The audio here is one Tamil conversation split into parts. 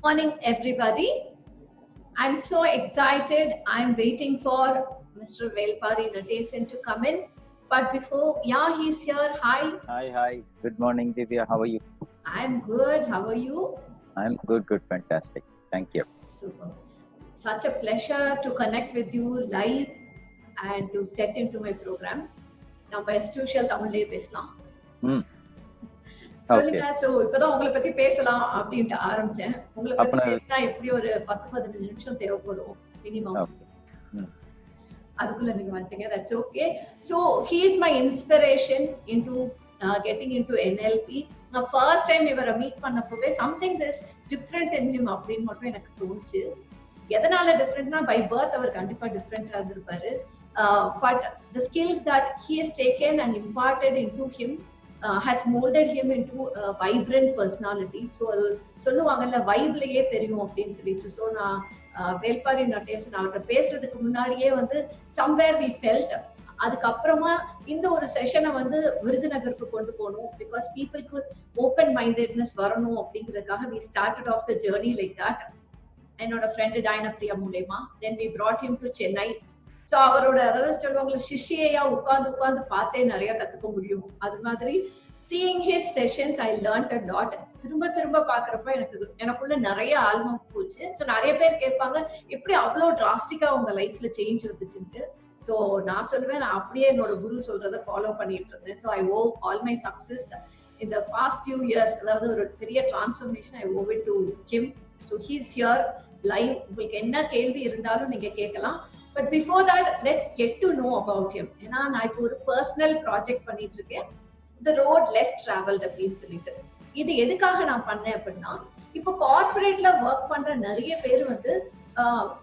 Morning, everybody. I'm so excited. I'm waiting for Mr. Velpari Nadesan to come in. But before, yeah, he's here. Hi. Hi. Good morning, Divya. How are you? I'm good. How are you? I'm good, fantastic. Thank you. Super. Such a pleasure to connect with you live and to set into my program. நம்ம as usual தமிழ்லயே பேசலாம். சொல்லுங்க. சோ இப்பதான் உங்களை பத்தி பேசலாம் அப்படின்ட்டு ஆரம்பிச்சேன். உங்களை பத்தி பேசினா எப்படி ஒரு 10-15 நிமிஷம் தேவைப்படும் மினிமம். அதுக்குள்ள நீங்க வந்துட்டீங்க. That's okay. So he is my inspiration into getting into NLP. Now first time இவரை meet பண்ணப்பவே something is different in him அப்படின்னு மட்டும் எனக்கு தோணுச்சு. எதனால டிஃபரெண்ட்னா பை பர்த் அவர் கண்டிப்பா டிஃபரெண்டா இருந்திருப்பாரு. But the skills that he has taken and imparted into him has molded him into a vibrant personality. So அது சொல்லுவாங்கல்ல வைப்லயே தெரியும் அப்படின்னு சொல்லிட்டு. ஸோ நான் வேல்பாரி நடேசன் அவர்கிட்ட பேசுறதுக்கு முன்னாடியே வந்து சம்வேர் வி ஃபெல்ட். அதுக்கப்புறமா இந்த ஒரு செஷனை வந்து விருதுநகருக்கு கொண்டு போகணும் பிகாஸ் பீப்புளுக்கு ஓப்பன் மைண்டட்னஸ் வரணும் அப்படிங்கிறதுக்காக we started off the journey like that. என்னோட ஃப்ரெண்டு டைனா பிரியா மூலமா then we brought him to Chennai. So அவரோட அதாவது சொல்லுவாங்களா சிஷ்யையா உட்கார்ந்து பார்த்தே நிறைய கத்துக்க முடியும். அது மாதிரி seeing his sessions I learned a lot. திரும்ப பாக்குறப்ப எனக்குள்ள நிறைய ஆல்பம் போச்சு. ஸோ நிறைய பேர் கேட்பாங்க எப்படி அவ்வளோ டிராஸ்டிக்கா உங்க லைஃப்ல சேஞ்ச் இருந்துச்சுன்ட்டு. ஸோ நான் சொல்லுவேன் நான் அப்படியே என்னோட குரு சொல்றதை ஃபாலோ பண்ணிட்டு இருந்தேன். So I owe all my success இந்த பாஸ்ட் ஃபியூ இயர்ஸ், அதாவது ஒரு பெரிய transformation I owe it to him. So he is here live. உங்களுக்கு என்ன கேள்வி இருந்தாலும் நீங்க கேட்கலாம். But before that let's get to know about him. ஏன்னா நான் இப்போ ஒரு பர்சனல் ப்ராஜெக்ட் பண்ணிட்டு இருக்கேன், த ரோட் லெஸ் டிராவல்ட் அப்படின்னு சொல்லிட்டு. இது எதுக்காக நான் பண்ணேன் அப்படின்னா, இப்போ கார்பரேட்ல ஒர்க் பண்ற நிறைய பேர் வந்து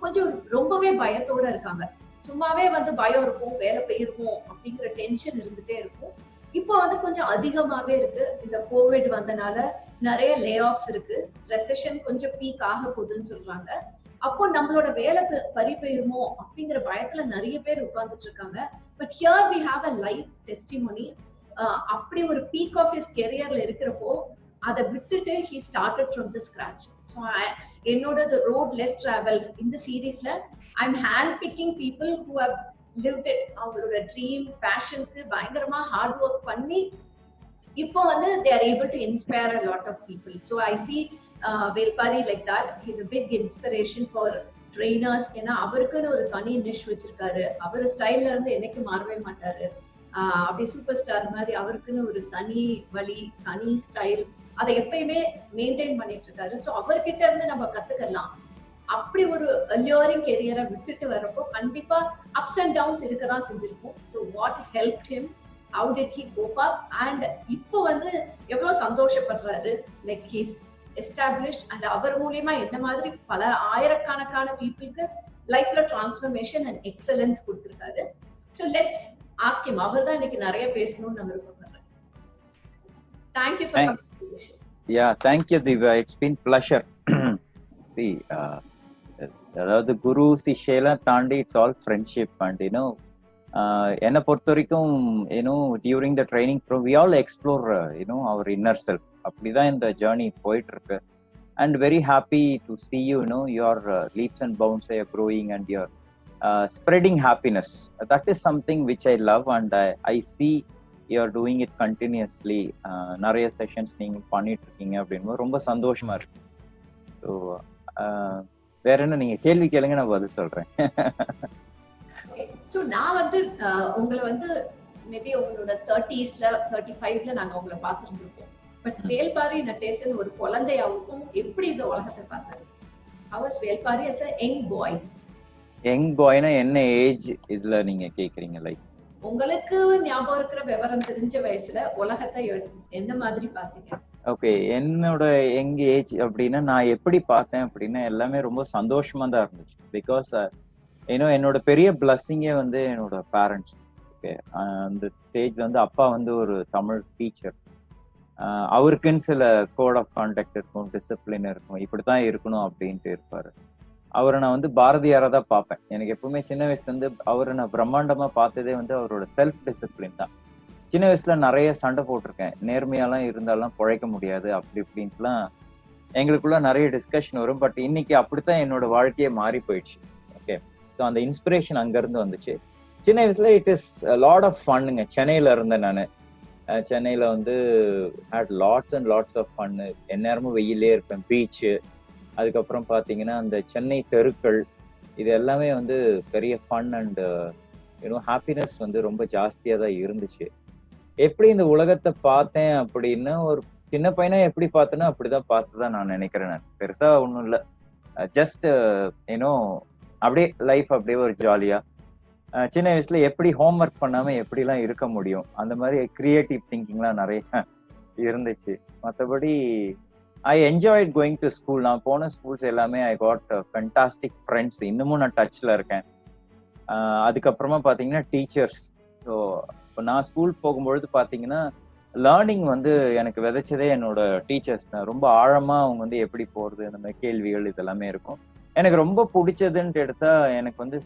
கொஞ்சம் ரொம்பவே பயத்தோட இருக்காங்க. சும்மாவே வந்து பயம் இருக்கும், வேலை போயிருக்கும் அப்படிங்கிற டென்ஷன் இருந்துட்டே இருக்கும். இப்போ வந்து கொஞ்சம் அதிகமாவே இருக்கு. இந்த கோவிட் வந்தனால நிறைய லே ஆஃப்ஸ் இருக்கு, ரெசெஷன் கொஞ்சம் பீக் ஆக போகுதுன்னு சொல்றாங்க. அப்போ நம்மளோட வேலை பறி போயிருமோ அப்படிங்கிற பயத்துல நிறைய பேர் உட்கார்ந்துட்டு இருக்காங்க. But here we have a life testimony. அப்படி ஒரு பீக் ஆஃப் ஹிஸ் கெரியர்ல இருக்கிறப்போ அதை விட்டுட்டு he started from the scratch. So என்னோட தி ரோட் லெஸ் டிராவல் இந்த சீரீஸ்ல I am hand picking people who have lived it. அவங்களோட ட்ரீம் பேஷனுக்கு பயங்கரமா ஹார்ட் ஒர்க் பண்ணி இப்போ வந்து they are able to inspire a lot of people. So I see Velpari like that. He's a big inspiration for trainers. ஏன்னா அவருக்குன்னு ஒரு தனி நிஷ் வச்சிருக்காரு. அவர் ஸ்டைல்ல இருந்து என்னைக்கு மாறவே மாட்டாரு. அப்படி சூப்பர் ஸ்டார் மாதிரி அவருக்குன்னு ஒரு தனி வழி, தனி ஸ்டைல், அதை எப்பயுமே மெயின்டைன் பண்ணிட்டு இருக்காரு. ஸோ அவர்கிட்ட இருந்து நம்ம கத்துக்கலாம். அப்படி ஒரு அலியரிங் கெரியரை விட்டுட்டு வரப்போ கண்டிப்பா அப்ஸ் அண்ட் டவுன்ஸ் இருக்கதான் செஞ்சிருக்கும். So what help him, how did he cope up, and இப்போ வந்து எவ்வளவு சந்தோஷப்படுறாரு, லைக் ஹீஸ் எஸ்டாப்ளிஷ்ட். அண்ட் அவர் மூலியமா என்ன மாதிரி பல ஆயிரக்கணக்கான பீப்புளுக்கு லைஃப்ல டிரான்ஸ்ஃபர்மேஷன் அண்ட் எக்ஸலன்ஸ் கொடுத்திருக்காரு. So let's ask him. அவர் தான் இன்னைக்கு நிறைய பேசணும்னு நான் விருப்பப்படுறேன். Thank you for coming. Yeah, thank you Divya, it's been pleasure. See, அதாவது குரு சிஷ்யெல்லாம் தாண்டி இட்ஸ் ஆல் ஃப்ரெண்ட்ஷிப். அண்ட் என்னை பொறுத்த வரைக்கும் during the training we all explore our inner self. அப்படிதான் இந்த ஜேர்னி போயிட்டு இருக்கு. And very happy to see you, your leaps and bounds are growing and you're spreading happiness. That is something which I love and I see you're doing it continuously. நிறைய செஷன்ஸ் நீங்க பண்ணிட்டு இருக்கீங்க அப்படின்னு ரொம்ப சந்தோஷமா இருக்கு. ஸோ வேற என்ன, நீங்க கேள்வி கேளுங்க, நான் பதில் சொல்றேன். ஸோ நான் வந்து உங்களை வந்து மேபி உங்களோட 30s 35ல நாங்க உங்களை பார்த்துருந்துருப்போம். பட் வேல்பாரி நடேசன் ஒரு குழந்தையாவுக்கும் எப்படி இந்த உலகத்தை பார்த்தாரு? How was Velpari as a young boy? Young பாய்னா என்ன ஏஜ் இதுல நீங்க கேக்குறீங்க? லைக் உங்களுக்கு ஞாபகம் இருக்கிற விவரம் தெரிஞ்ச வயசுல உலகத்தை என்ன மாதிரி பார்த்தீங்க? ஓகே, என்னோட யங் ஏஜ் அப்படின்னா நான் எப்படி பார்த்தேன் அப்படின்னா எல்லாமே ரொம்ப சந்தோஷமா தான் இருந்துச்சு. பிகாஸ் என்னோட பெரிய பிளஸ்ஸிங்கே வந்து என்னோட பேரண்ட்ஸ். ஓகே, அந்த ஸ்டேஜ்ல வந்து அப்பா வந்து ஒரு தமிழ் டீச்சர். அவருக்குன்னு சில கோட் ஆஃப் கான்டாக்ட் இருக்கும், டிசிப்ளின் இருக்கும், இப்படித்தான் இருக்கணும் அப்படின்ட்டு இருப்பாரு. அவரை நான் வந்து பாரதியாரா தான் பார்ப்பேன். எனக்கு எப்பவுமே சின்ன வயசுல இருந்து அவரை நான் பிரம்மாண்டமா பார்த்ததே வந்து அவரோட செல்ஃப் டிசிப்ளின் தான். சின்ன வயசுல நிறைய சண்டை போட்டிருக்கேன். நேர்மையாலாம் இருந்தாலும் பிழைக்க முடியாது அப்படி இப்படின்ட்டுலாம் எங்களுக்குள்ள நிறைய டிஸ்கஷன் வரும். பட் இன்னைக்கு அப்படித்தான் என்னோட வாழ்க்கையே மாறி போயிடுச்சு. ஓகே, ஸோ அந்த இன்ஸ்பிரேஷன் அங்கிருந்து வந்துச்சு. சின்ன வயசுல இட் இஸ் லாட் ஆஃப் ஃபன்னுங்க. சென்னையில இருந்தேன் நான். சென்னையில வந்து had lots and lots of fun. எந்நேரமும் வெயிலே இருப்பேன். பீச்சு, அதுக்கப்புறம் பார்த்தீங்கன்னா அந்த சென்னை தெருக்கள், இது எல்லாமே வந்து பெரிய ஃபன் அண்ட் ஹாப்பினஸ் வந்து ரொம்ப ஜாஸ்தியாக தான் இருந்துச்சு. எப்படி இந்த உலகத்தை பார்த்தேன் அப்படின்னா, ஒரு சின்ன பையனா எப்படி பார்த்தேனோ அப்படிதான் பார்த்துதான் நான் நினைக்கிறேன். நான் பெருசா ஒன்றும் இல்லை, ஜஸ்ட் ஏன்னோ அப்படியே லைஃப் அப்படியே ஒரு ஜாலியா. சின்ன வயசுல எப்படி ஹோம்ஒர்க் பண்ணாம எப்படிலாம் இருக்க முடியும், அந்த மாதிரி கிரியேட்டிவ் திங்கிங்லாம் நிறைய இருந்துச்சு. மற்றபடி I enjoyed going to school. நான் போன ஸ்கூல்ஸ் எல்லாமே ஐ காட் ஃபென்டாஸ்டிக் ஃப்ரெண்ட்ஸ். இன்னமும் நான் டச்ல இருக்கேன். அதுக்கப்புறமா பார்த்தீங்கன்னா டீச்சர்ஸ். ஸோ இப்போ நான் ஸ்கூல் போகும்பொழுது பார்த்தீங்கன்னா லேர்னிங் வந்து எனக்கு விதைச்சதே என்னோட டீச்சர்ஸ் தான். ரொம்ப ஆழமா அவங்க வந்து எப்படி போறது, இந்த மாதிரி கேள்விகள் இதெல்லாமே இருக்கும். எனக்கு ரொம்ப பிடிச்சதுன்ட்டு எடுத்தா எனக்கு வந்து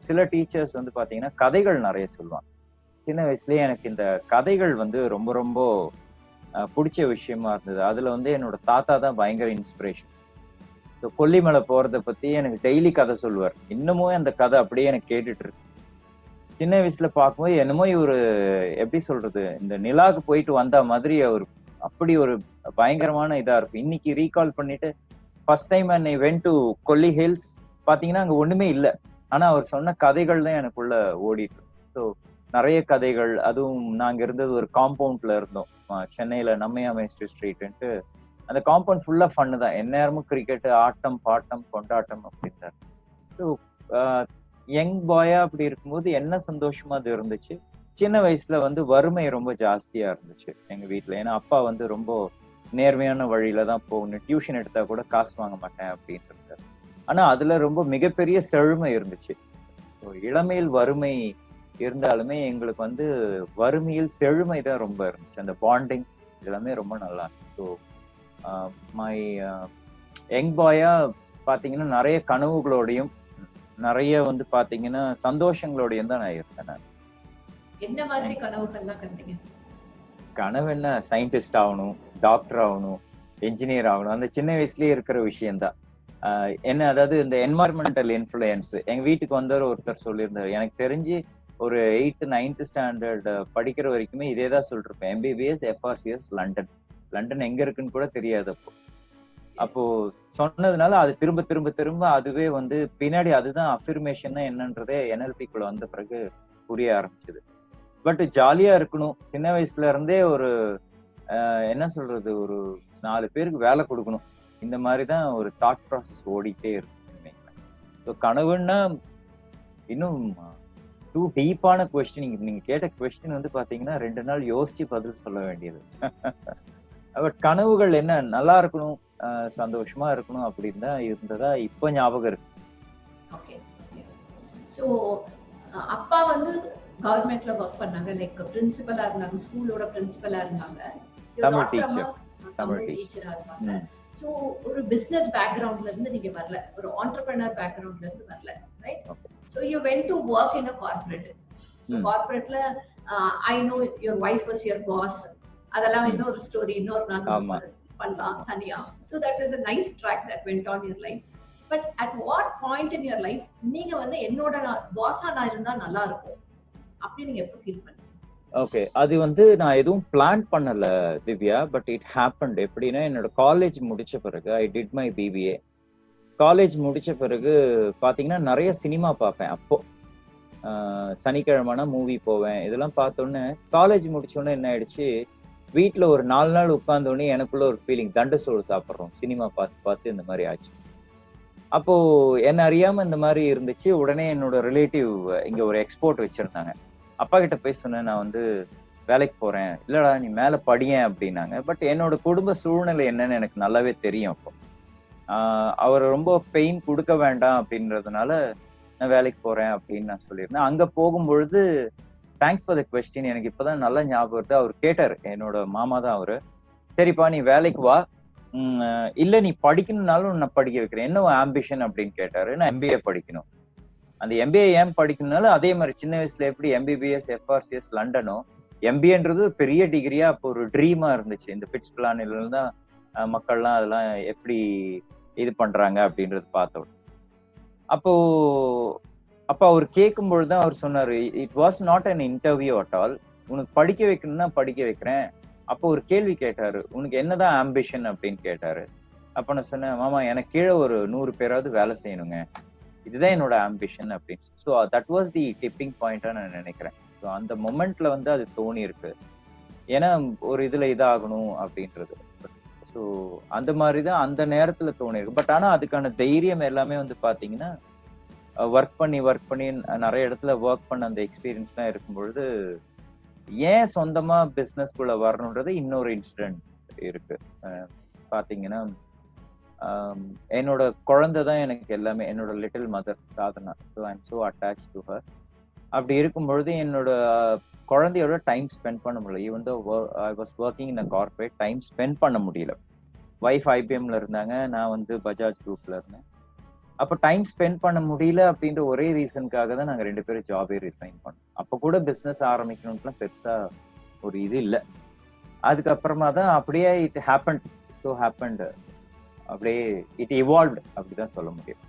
சில டீச்சர்ஸ் வந்து பார்த்தீங்கன்னா கதைகள் நிறைய சொல்லுவாங்க. சின்ன வயசுலயே எனக்கு இந்த கதைகள் வந்து ரொம்ப ரொம்ப பிடிச்ச விஷயமா இருந்தது. அதுல வந்து என்னோட தாத்தா தான் பயங்கர இன்ஸ்பிரேஷன். ஸோ கொல்லிமலை போறத பத்தி எனக்கு டெய்லி கதை சொல்லுவார். இன்னமும் அந்த கதை அப்படியே எனக்கு கேட்டுட்டு இருக்கு. சின்ன வயசுல பார்க்கும்போது என்னமோ இவரு எப்படி சொல்றது, இந்த நிலாவுக்கு போயிட்டு வந்த மாதிரி அவர் அப்படி ஒரு பயங்கரமான இதா இருக்கும். இன்னைக்கு ரீகால் பண்ணிட்டு first time I went to Kolli hills, பாத்தீங்கன்னா அங்க ஒண்ணுமே இல்லை. ஆனா அவர் சொன்ன கதைகள் தான் எனக்குள்ள ஓடிட்டு. ஸோ நிறைய கதைகள். அதுவும் நாங்க இருந்தது ஒரு காம்பவுண்ட்ல இருந்தோம் சென்னையில, நம்மையா மேஸ்ட்ரி ஸ்ட்ரீட்ன்ட்டு. அந்த காம்பவுண்ட் ஃபுல்லா ஃபன்னு தான். எந்நேரமும் கிரிக்கெட், ஆட்டம் பாட்டம் கொண்டாட்டம் அப்படின்றாரு. ஸோ யங் பாயா அப்படி இருக்கும்போது என்ன சந்தோஷமா அது இருந்துச்சு. சின்ன வயசுல வந்து வறுமை ரொம்ப ஜாஸ்தியா இருந்துச்சு எங்க வீட்டுல. ஏன்னா அப்பா வந்து ரொம்ப நேர்மையான வழியில தான் போகணும், டியூஷன் எடுத்தா கூட காசு வாங்க மாட்டேன் அப்படின்னு இருந்தாரு. ஆனா அதுல ரொம்ப மிகப்பெரிய செழுமை இருந்துச்சு. ஸோ இளமையில் வறுமை இருந்தாலுமே எங்களுக்கு வந்து வறுமையில் செழுமை தான் ரொம்ப இருந்துச்சு. அந்த பாண்டிங் எல்லாமே ரொம்ப நல்லா இருந்துச்சு. ஸோ மை யங் பாயா பாத்தீங்கன்னா நிறைய கனவுகளோடையும் நிறைய வந்து பாத்தீங்கன்னா சந்தோஷங்களோடையும் தான் நான் இருந்தேன். நான் என்ன மாதிரி கனவுகள்லாம் கண்டீங்க? கனவு என்ன, சயின்டிஸ்ட் ஆகணும், டாக்டர் ஆகணும், என்ஜினியர் ஆகணும். அந்த சின்ன வயசுலயே இருக்கிற விஷயம்தான். என்ன அதாவது இந்த என்வாயர்மெண்டல் இன்ஃப்ளூயன்ஸ். எங்க வீட்டுக்கு வந்தவர் ஒருத்தர் சொல்லியிருந்தார், எனக்கு தெரிஞ்சு ஒரு 8th 9th ஸ்டாண்டர்ட் படிக்கிற வரைக்குமே இதே தான் சொல்லிருப்பேன், MBBS FRCS லண்டன். லண்டன் எங்க இருக்குன்னு கூட தெரியாது அப்போ சொன்னதுனால அது திரும்ப திரும்ப திரும்ப அதுவே வந்து பின்னாடி அதுதான் அஃபர்மேஷன் என்னன்றதே NLPக்குள்ள வந்த பிறகு புரிய ஆரம்பிச்சது. பட் ஜாலியா இருக்கணும். சின்ன வயசுல இருந்தே ஒரு என்ன சொல்றது, ஒரு 4 பேருக்கு வேலை கொடுக்கணும், இந்த மாதிரிதான் ஒரு தாட் ப்ராசஸ் ஓடிட்டே இருக்கு. ஸோ கனவுன்னா இன்னும் டூ டீப்பான கொஸ்டின். நீங்க கேட்ட கொஸ்டின் வந்து பாத்தீங்கன்னா 2 நாள் யோசிச்சு பதில் சொல்ல வேண்டியது. பட் கனவுகள் என்ன, நல்லா இருக்கணும், சந்தோஷமா இருக்கணும் அப்படின்னு தான் இருந்ததா இப்ப ஞாபகம் இருக்கு. ஓகே. சோ அப்பா வந்து கவர்மெண்ட்ல வர்க் பண்ணாங்க, லைக் பிரின்சிபலா இருந்தாங்க, ஸ்கூலோட பிரின்சிபலா இருந்தாங்க, தமிழ் டீச்சர். தமிழ் டீச்சரா இருந்தாங்க. சோ ஒரு பிசினஸ் பேக்ரவுண்ட்ல இருந்து நீங்க வரல, ஒரு entrepreneur பேக்ரவுண்ட்ல இருந்து வரல, right? So you went to work in a corporate. So corporateல I know your wife was your boss. அதெல்லாம் இன்னொரு ஸ்டோரி, இன்னொரு நாள் பண்ணலாம் தனியா. So that is a nice track that went on your life. But at what point in your life நீங்க வந்து என்னோட பாஸா நான் இருந்தா நல்லா இருக்கும் அப்படி நீங்க எப்ப ஃபீல் பண்ணீங்க? ஓகே, அது வந்து நான் எதுவும் பிளான் பண்ணல திவ்யா, பட் இட் ஹேப்பன்ட். எப்படின்னா என்னோட காலேஜ் முடிச்ச பிறகு I did my BBA. College முடிச்ச பிறகு பாத்தீங்கன்னா நிறைய சினிமா பார்ப்பேன். அப்போ சனிக்கிழமைனா மூவி போவேன். இதெல்லாம் பார்த்தோன்னே காலேஜ் முடிச்சோடனே என்ன ஆயிடுச்சு, வீட்டுல ஒரு 4 நாள் உட்கார்ந்தோடனே எனக்குள்ள ஒரு ஃபீலிங், தண்டு சோறு சாப்பிட்றோம், சினிமா பார்த்து பார்த்து இந்த மாதிரி ஆச்சு. அப்போ என்ன அறியாம இந்த மாதிரி இருந்துச்சு. உடனே என்னோட ரிலேட்டிவ் இங்க ஒரு எக்ஸ்போர்ட் வச்சிருந்தாங்க. அப்பா கிட்ட போய் சொன்னேன், நான் வந்து வேலைக்கு போறேன். இல்லடா நீ மேல படியேன் அப்படின்னாங்க. பட் என்னோட குடும்ப சூழ்நிலை என்னன்னு எனக்கு நல்லாவே தெரியும். அப்போ அவர் ரொம்ப பெயின் கொடுக்க வேண்டாம் அப்படின்றதுனால நான் வேலைக்கு போறேன் அப்படின்னு நான் சொல்லியிருந்தேன். அங்க போகும்பொழுது தேங்க்ஸ் ஃபார் த கொஸ்டின், எனக்கு இப்பதான் நல்லா ஞாபகம் வருது. அவர் கேட்டாரு, என்னோட மாமா தான் அவரு, சரிப்பா நீ வேலைக்கு வா, இல்ல நீ படிக்கணும்னாலும் நான் படிக்க வைக்கிறேன், என்ன ஆம்பிஷன் அப்படின்னு கேட்டாரு. நான் MBA படிக்கணும். அந்த MBA ஏன் படிக்கணும்னாலும் அதே மாதிரி சின்ன வயசுல எப்படி MBBS FRCS லண்டனோ, MBAன்றது பெரிய டிகிரியா அப்போ ஒரு ட்ரீமா இருந்துச்சு. இந்த பிட்ச் பிளான்ல தான் மக்கள்லாம் அதெல்லாம் எப்படி இது பண்றாங்க அப்படின்றது பார்த்தோம். அப்போ அப்ப அவர் கேட்கும்பொழுது தான் அவர் சொன்னாரு, it was not an interview at all. உனக்கு படிக்க வைக்கணும்னா படிக்க வைக்கிறேன். அப்போ ஒரு கேள்வி கேட்டாரு, உனக்கு என்னதான் ஆம்பிஷன் அப்படின்னு கேட்டாரு. அப்ப நான் சொன்னேன், மாமா எனக்கு கீழே ஒரு 100 பேராவது வேலை செய்யணுங்க, இதுதான் என்னோட ஆம்பிஷன் அப்படின்னு. So that was the tipping பாயிண்டா நான் நினைக்கிறேன். ஸோ அந்த மொமெண்ட்ல வந்து அது தோணி இருக்கு. ஏன்னா ஒரு இதுல இதாகணும் அப்படின்றது. ஸோ அந்த மாதிரிதான் அந்த நேரத்துல தோணி இருக்கு. பட் ஆனா அதுக்கான தைரியம் எல்லாமே வந்து பாத்தீங்கன்னா ஒர்க் பண்ணி நிறைய இடத்துல ஒர்க் பண்ண அந்த எக்ஸ்பீரியன்ஸ் தான் இருக்கும்பொழுது ஏன் சொந்தமா பிசினஸ்குள்ள வரணுன்றது இன்னொரு இன்சிடென்ட் இருக்கு. பாத்தீங்கன்னா என்னோட குழந்தை தான் எனக்கு எல்லாமே, என்னோட little mother Sadhana. So I am so attach to her. அப்படி இருக்கும்பொழுது என்னோட குழந்தையோட டைம் ஸ்பெண்ட் பண்ண முடியல. Even though I was working in a corporate, time spend பண்ண முடியல. வைஃப் ஐபிஎம்ல இருந்தாங்க, நான் வந்து பஜாஜ் குரூப்ல இருந்தேன். அப்போ டைம் ஸ்பெண்ட் பண்ண முடியல அப்படின்ற ஒரே ரீசனுக்காக தான் நாங்க 2 பேரும் ஜாபே ரிசைன் பண்ணோம். அப்போ கூட பிசினஸ் ஆரம்பிக்கணும்ட்டுலாம் பெருசா ஒரு இது இல்லை. அதுக்கப்புறமா தான் அப்படியே இட் ஹேப்பன், ஸோ ஹேப்பன்ட், அப்படியே இட் இவால்வ்ட் அப்படிதான் சொல்ல முடியும்.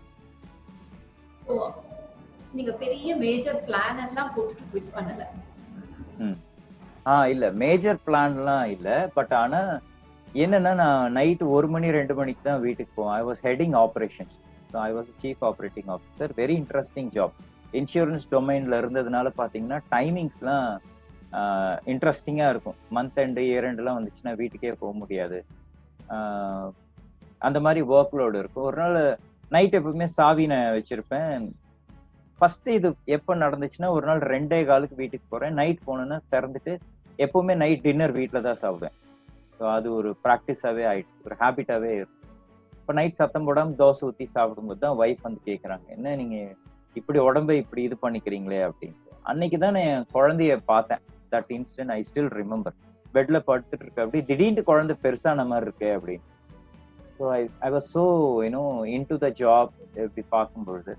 ஸோ நீங்க பெரிய மேஜர் பிளான் எல்லாம் போட்டுட்டு குவிட் பண்ணல? இல்ல மேஜர் பிளான்லாம் இல்ல. பட் ஆனா என்னன்னா நான் நைட் 1 மணி 2 மணிக்கு தான் வீட்டுக்கு போவேன். I was heading operations. I was chief operating officer. Very interesting job. Insurance டொமைன்ல இருந்ததுனால பாத்தீங்கன்னா டைமிங்ஸ்லாம் இன்ட்ரெஸ்டிங்கா இருக்கும். மந்த் எண்டு இயர் எண்டுலாம் வந்துச்சுன்னா வீட்டுக்கே போக முடியாது. அந்த மாதிரி ஒர்க் லோடு இருக்கும். ஒரு நாள் நைட் எப்பவுமே சாவி நான் வச்சிருப்பேன். ஃபர்ஸ்ட் இது எப்போ நடந்துச்சுன்னா, ஒரு நாள் 2:15 வீட்டுக்கு போறேன். நைட் போனேன்னா திறந்துட்டு எப்பவுமே நைட் டின்னர் வீட்டில் தான் சாப்பிடுவேன். ஸோ அது ஒரு ப்ராக்டிஸாவே ஆயிடுச்சு, ஒரு ஹேபிட்டாவே இருக்கும். இப்போ நைட் சத்தம் போடாமல் தோசை ஊற்றி சாப்பிடும்போது தான் ஒய்ஃப் வந்து கேட்குறாங்க, என்ன நீங்க இப்படி உடம்பை இப்படி இது பண்ணிக்கிறீங்களே அப்படின்ட்டு. அன்னைக்கு தான் நான் என் குழந்தைய பார்த்தேன். That instant I still remember. பெட்ல படுத்துட்டு இருக்க, அப்படி திடீர்னு குழந்தை பெருசான மாதிரி இருக்கு அப்படின்னு. So I was so you know in to the job இப்படி பார்க்கும்பொழுது.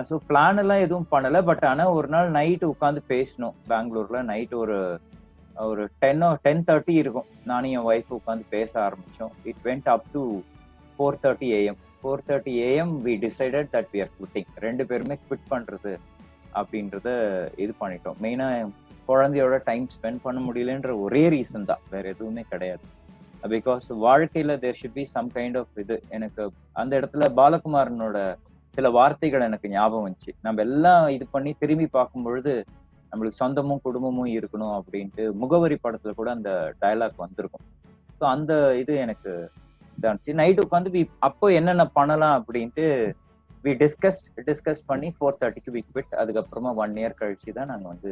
ஸோ பிளான் எல்லாம் எதுவும் பண்ணல. பட் ஆனால் ஒரு நாள் நைட்டு உட்காந்து பேசணும் பெங்களூர்ல. நைட் ஒரு 10:30 இருக்கும். நானும் என் ஒய்ஃப் உட்காந்து பேச ஆரம்பிச்சோம். It went up to 4:30 AM. 4:30 AM we decided that we are quitting. 2 பேருமே குவிட் பண்றது அப்படின்றத இது பண்ணிட்டோம். மெயினா குழந்தையோட டைம் ஸ்பெண்ட் பண்ண முடியலன்ற ஒரே ரீசன் தான், வேற எதுவுமே கிடையாது. பிகாஸ் வாழ்க்கையில there should be some kind of இது. எனக்கு அந்த இடத்துல பாலகுமாரனோட சில வார்த்தைகள் எனக்கு ஞாபகம் வந்துச்சு. நம்ம எல்லாம் இது பண்ணி திரும்பி பார்க்கும் பொழுது நம்மளுக்கு சொந்தமும் குடும்பமும் இருக்கணும் அப்படின்ட்டு முகவரி படத்துல கூட அந்த டயலாக் வந்திருக்கும். ஸோ அந்த இது எனக்கு இதாச்சு. நைட்டு உட்காந்து அப்போ என்னென்ன பண்ணலாம் அப்படின்ட்டு வி டிஸ்கஸ் பண்ணி 4:30க்கு வி குவிட். அதுக்கப்புறமா 1 year கழிச்சு தான் நாங்கள் வந்து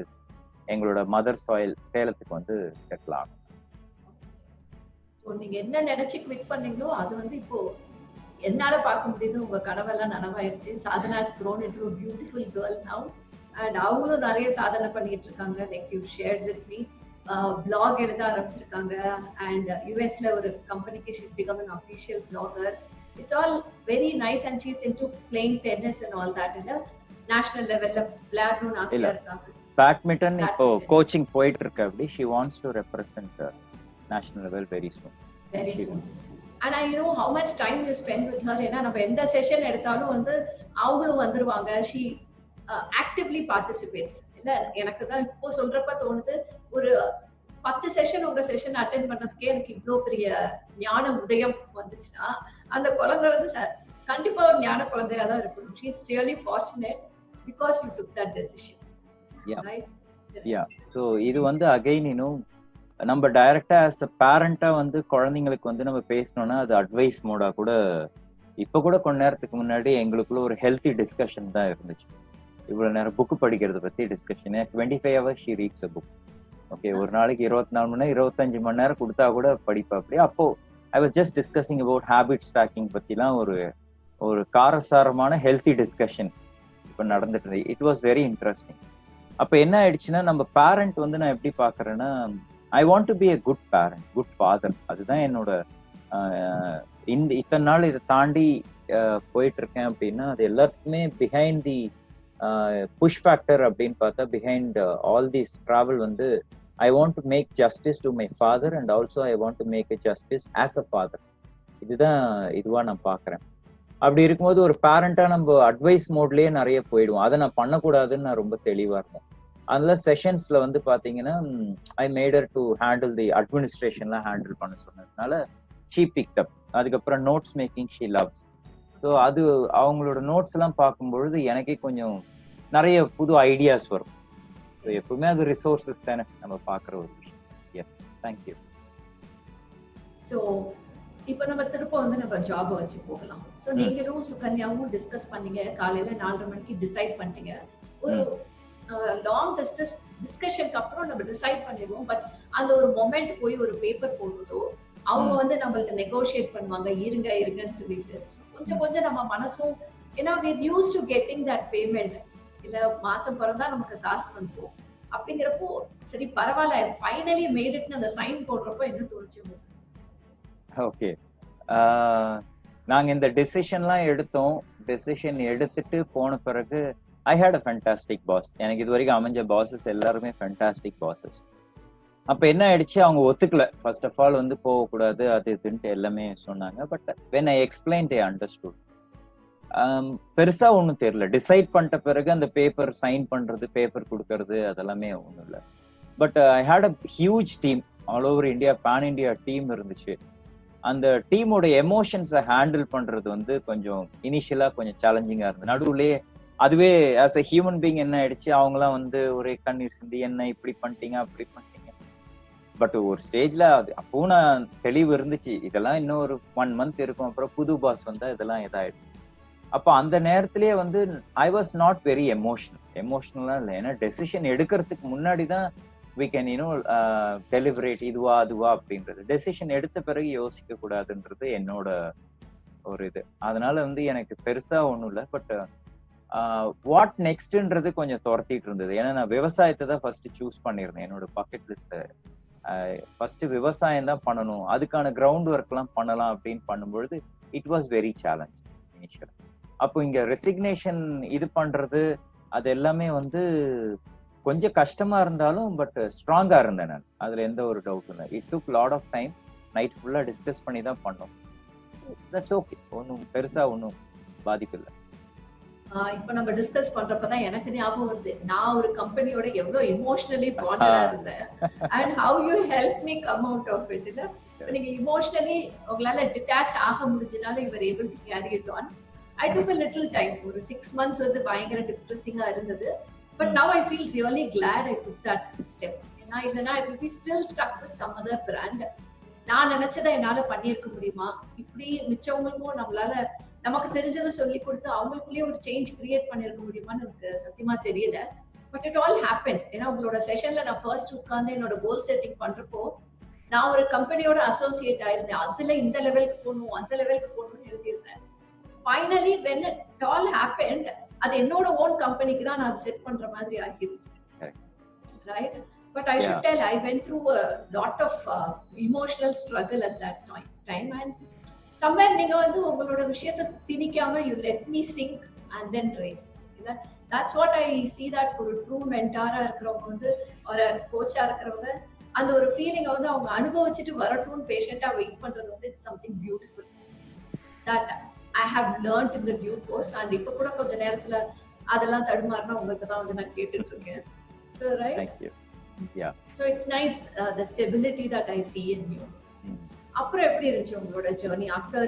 எங்களோட மதர் சாயில் சேலத்துக்கு வந்து செட்டில் ஆகும். நீங்க என்ன நினைச்சு குவிட் பண்ணீங்களோ அது வந்து இப்போ என்னால பார்க்க முடியுது. உங்க கனவெல்லாம் நனவாயிருச்சு. Sadhana has grown into a beautiful girl now. And அவங்களும் நிறைய சாதனை பண்ணிட்டு இருக்காங்க. Like you shared with me. Blog எழுத ஆரம்பிச்சிருக்காங்க. அண்ட் யூஎஸ்ல ஒரு கம்பெனிக்கு she's become an official blogger. It's all very nice and she's into playing tennis and all that. இல்ல நேஷனல் லெவல்ல விளையாடணும்னு ஆசையா இருக்காங்க. பேட்மிண்டன் இப்போ கோச்சிங் போயிட்டு இருக்கு. அப்படி she wants to represent national level very soon. Very soon. And I know how much time you spend with her. ஏன்னா நம்ம எந்த செஷன் எடுத்தாலும் வந்து அவங்களும் வந்துருவாங்க. she actively participates. இல்ல எனக்கு தான் இப்போ சொல்றப்ப தோணுது, ஒரு 10 செஷன் உங்க செஷன் அட்டெண்ட் பண்ணதுக்கே எனக்கு இவ்வளோ பெரிய ஞான உதயம் வந்துச்சுன்னா அந்த குழந்தை வந்து கண்டிப்பா ஒரு ஞான குழந்தையா தான் இருக்கணும். she is really fortunate because you took that decision. Yeah. Right? Yeah. So இது வந்து again நம்ம டைரக்டா ஆஸ் அ பேரண்டா வந்து குழந்தைங்களுக்கு வந்து நம்ம பேசணும்னா அது அட்வைஸ் மோடா கூட. இப்ப கூட கொஞ்ச நேரத்துக்கு முன்னாடி எங்களுக்குள்ள ஒரு ஹெல்த்தி டிஸ்கஷன் தான் இருந்துச்சு. இவ்வளவு நேரம் புக் படிக்கிறத பத்தி discussion. 25 hours she reads a book. Okay, ஒரு நாளைக்கு 24 மணி நேரம் 25 மணி நேரம் கொடுத்தா கூட படிப்பா. அப்படியே அப்போ I was just discussing about habit stacking பத்திலாம் ஒரு காரசாரமான ஹெல்த்தி டிஸ்கஷன் இப்போ நடந்துட்டு இருந்தது. It was very interesting. அப்போ என்ன ஆயிடுச்சுன்னா, நம்ம பேரண்ட் வந்து நான் எப்படி பாக்குறேன்னா, I want to be a good parent, good father. அதுதான் என்னோட இத்தனை நாள் இதை தாண்டி போயிட்டு இருக்கேன் அப்படின்னா அது எல்லாத்துக்குமே பிஹைண்ட் தி புஷ் ஃபேக்டர் அப்படின்னு பார்த்தா பிஹைண்ட் ஆல் திஸ் டிராவல் வந்து I want to make justice to my father and also I want to make a justice as a father. இதுவா நான் பார்க்குறேன். அப்படி இருக்கும்போது ஒரு பேரண்டா நம்ம அட்வைஸ் மோட்லயே நிறைய போயிடுவோம். அதை நான் பண்ணக்கூடாதுன்னு நான் ரொம்ப தெளிவா இருந்தேன். அதனால செஷன்ஸ்ல வந்து பாத்தீங்கன்னா I made her to handle the அட்மினிஸ்ட்ரேஷன்லாம் ஹேண்டில் பண்ண சொன்னதுனால ஷீ பிக்ட் அப். அதுக்கப்புறம் notes making she loves. So அது அவங்களோட நோட்ஸ் எல்லாம் பார்க்கும்பொழுது எனக்கே கொஞ்சம் நிறைய புது ஐடியாஸ் வரும். ஸோ எப்பவுமே அது ரிசோர்சஸ் தானே நம்ம பார்க்குற ஒரு விஷயம். S, thank you. ஸோ இப்போ நம்ம திரும்ப வந்து நம்ம ஜாப் வச்சு போகலாம். ஸோ நீங்களும் சுகன்யாவும் டிஸ்கஸ் பண்ணீங்க, காலையில 4:30 மணிக்கு டிசைட் பண்ணிட்டீங்க. ஒரு லாங் டிஸ்கஷனுக்கு அப்புறம் நம்ம டிசைட் பண்ணிடுவோம். பட் அந்த ஒரு மொமெண்ட் போய் ஒரு பேப்பர் போடுறதோ அவங்க வந்து நம்மளுக்கு நெகோஷியேட் பண்ணுவாங்க, இருங்கன்னு சொல்லிட்டு. கொஞ்சம் கொஞ்சம் நம்ம மனசும், ஏன்னா we used to getting that payment, இல்ல மாசம் பிறந்தா நமக்கு காசு வந்துடும் அப்படிங்கிறப்போ சரி பரவாயில்ல ஃபைனலி மேட் இட்னு அந்த சைன் போடுறப்போ என்ன தோணுச்சு உங்களுக்கு? ஓகே, நாங்க இந்த டெசிஷன்லாம் எடுத்தோம். டெசிஷன் எடுத்துட்டு போன பிறகு ஐ ஹேட் அ ஃபேண்டாஸ்டிக் பாஸ். எனக்கு இது வரைக்கும் அமைஞ்ச பாஸஸ் எல்லாருமே ஃபேண்டாஸ்டிக் பாஸஸ். அப்ப என்ன ஆயிடுச்சு, அவங்க ஒத்துக்கல. ஃபர்ஸ்ட் ஆஃப் ஆல் வந்து போகக்கூடாது அது இதுன்ட்டு எல்லாமே சொன்னாங்க. But when I explain they understood. பெருசா ஒன்றும் தெரியல. டிசைட் பண்ணிட்ட பிறகு அந்த பேப்பர் சைன் பண்றது, பேப்பர் கொடுக்கறது அதெல்லாமே ஒன்றும் இல்லை. But I had a huge team all over India, pan India team இருந்துச்சு. அந்த டீமோட எமோஷன்ஸை ஹேண்டில் பண்றது வந்து கொஞ்சம் இனிஷியலா கொஞ்சம் சேலஞ்சிங்கா இருந்தது. நடுவுலே அதுவே ஆஸ் எ ஹியூமன் பீயிங் என்ன ஆயிடுச்சு, அவங்களாம் வந்து ஒரே கண்ணீர் சிந்தி என்ன இப்படி பண்ணிட்டீங்க அப்படி பண்ணிட்டீங்க. பட் ஒரு ஸ்டேஜ்ல அது அப்போ நான் தெளிவு இருந்துச்சு, இதெல்லாம் இன்னும் ஒரு 1 மந்த் இருக்கும், அப்புறம் புது பாஸ் வந்தா இதெல்லாம் இதாயிடும். அப்போ அந்த நேரத்திலேயே வந்து ஐ வாஸ் நாட் வெரி எமோஷனலா இல்லை. ஏன்னா டெசிஷன் எடுக்கிறதுக்கு முன்னாடி தான் we can deliberate இதுவா அதுவா அப்படின்றது. டெசிஷன் எடுத்த பிறகு யோசிக்க கூடாதுன்றது என்னோட ஒரு இது. அதனால வந்து எனக்கு பெருசா ஒண்ணும் இல்லை. பட் வாட் நெக்ஸ்ட்ன்றது கொஞ்சம் துரத்திட்டு இருந்தது. ஏன்னா நான் விவசாயத்தை தான் ஃபர்ஸ்ட் சூஸ் பண்ணியிருந்தேன். என்னோட பக்கெட் லிஸ்ட்ல ஃபர்ஸ்ட் விவசாயம் தான் பண்ணணும், அதுக்கான கிரவுண்ட் ஒர்க் எல்லாம் பண்ணலாம் அப்படின்னு பண்ணும்பொழுது it was very challenge initial. அப்போ இங்க ரெசிக்னேஷன் இது பண்றது அது எல்லாமே வந்து கொஞ்சம் கஷ்டமா இருந்தாலும் பட் ஸ்ட்ராங்கா இருந்தேன் நான். அதுல எந்த ஒரு டவுட்டும் இல்லை. It took lot of time. Night ஃபுல்லா டிஸ்கஸ் பண்ணி தான் பண்ணோம். தட்ஸ் ஓகே, ஒன்றும் பெருசா ஒன்றும் பாதிப்பு இல்லை. இப்ப நம்ம டிஸ்கஸ் பண்றப்பதான் எனக்கு ஞாபகம் வருது, நான் ஒரு கம்பெனியோட எவ்வளவு எமோஷனலி பாண்டடா இருந்தேன் and how you help me come out of it. இல்ல நீங்க இமோஷனலி உங்களால டிட்டாச் ஆக முடிஞ்சனால you are able to carry it on. I took a little time. ஒரு 6 months வந்து பயங்கர டிப்ரெசிங்கா இருந்தது. But now I feel really glad I took that step. ஏன்னா இல்லைன்னா I will be still stuck with some other brand. நான் நினைச்சதை என்னால பண்ணியிருக்க முடியுமா, இப்படி மிச்சவங்களுக்கும் நம்மளால நமக்கு தெரிஞ்சதை சொல்லி கொடுத்து அவங்களுக்குள்ளேயே ஒரு சேஞ்ச் கிரியேட் பண்ணிருக்க முடியுமான்னு எனக்கு சத்தியமா தெரியல. But it all happen. ஏன்னா உங்களோட செஷன்ல நான் ஃபர்ஸ்ட் உட்கார்ந்து என்னோட கோல் செட்டிங் பண்றப்போ நான் ஒரு கம்பெனியோட அசோசியேட் ஆயிருந்தேன். அதுல இந்த லெவலுக்கு போகணும் அந்த லெவலுக்கு போகணும்னு எழுதியிருந்தேன். Finally when it all happened, அது என்னோட ஓன் கம்பெனிக்கு தான் நான் செட் பண்ற மாதிரி ஆகிடுச்சு. Right? But I should tell, I went through a lot of emotional struggle at that time. And somewhere நீங்க வந்து உங்களோட விஷயத்தை திணிக்காம you let me sink and then raise. That's what I see, that ஒரு ட்ரூ மென்டாரா இருக்கிறவங்க வந்து ஒரு கோச்சா இருக்கிறவங்க அந்த ஒரு ஃபீலிங்கை வந்து அவங்க அனுபவிச்சுட்டு வரட்டும்னு பேஷண்டா வெயிட் பண்றது வந்து it's something beautiful that I have learned in the due course. And இப்ப கூட கொஞ்ச நேரத்துல அதெல்லாம் தடுமாறினா உங்களுக்கு தான் வந்து நான் கேட்டுட்டு இருக்கேன். So right? Thank you. Yeah. So it's nice the stability that I see in you. அப்புறம் எப்படி இருந்துச்சு உங்களோட journey after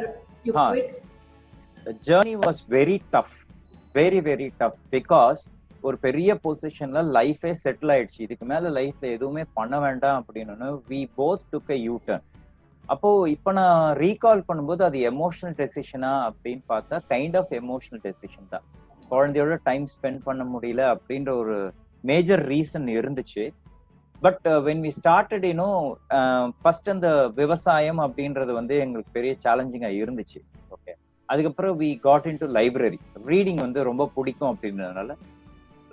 you quit? The journey was very tough. Very tough because ஒரு பெரிய பொசிஷன்ல லைஃபே செட்டில் ஆயிடுச்சு. இதுக்கு மேல லைஃப்ல எதுவுமே பண்ண வேண்டாம் அப்படின்னு we both took a U-turn. அப்போ இப்ப நான் ரீகால் பண்ணும்போது அது எமோஷனல் டெசிஷனா அப்படின்னு பார்த்தா கைண்ட் ஆஃப் எமோஷனல் டெசிஷன் தான். குழந்தையோட டைம் ஸ்பெண்ட் பண்ண முடியல அப்படின்ற ஒரு மேஜர் ரீசன் இருந்துச்சு. But when we started first அந்த விவசாயம் அப்படின்றது வந்து எங்களுக்கு பெரிய சேலஞ்சிங்கா இருந்துச்சு. ஓகே, அதுக்கப்புறம் we got into library. Reading வந்து ரொம்ப பிடிக்கும் அப்படின்றதுனால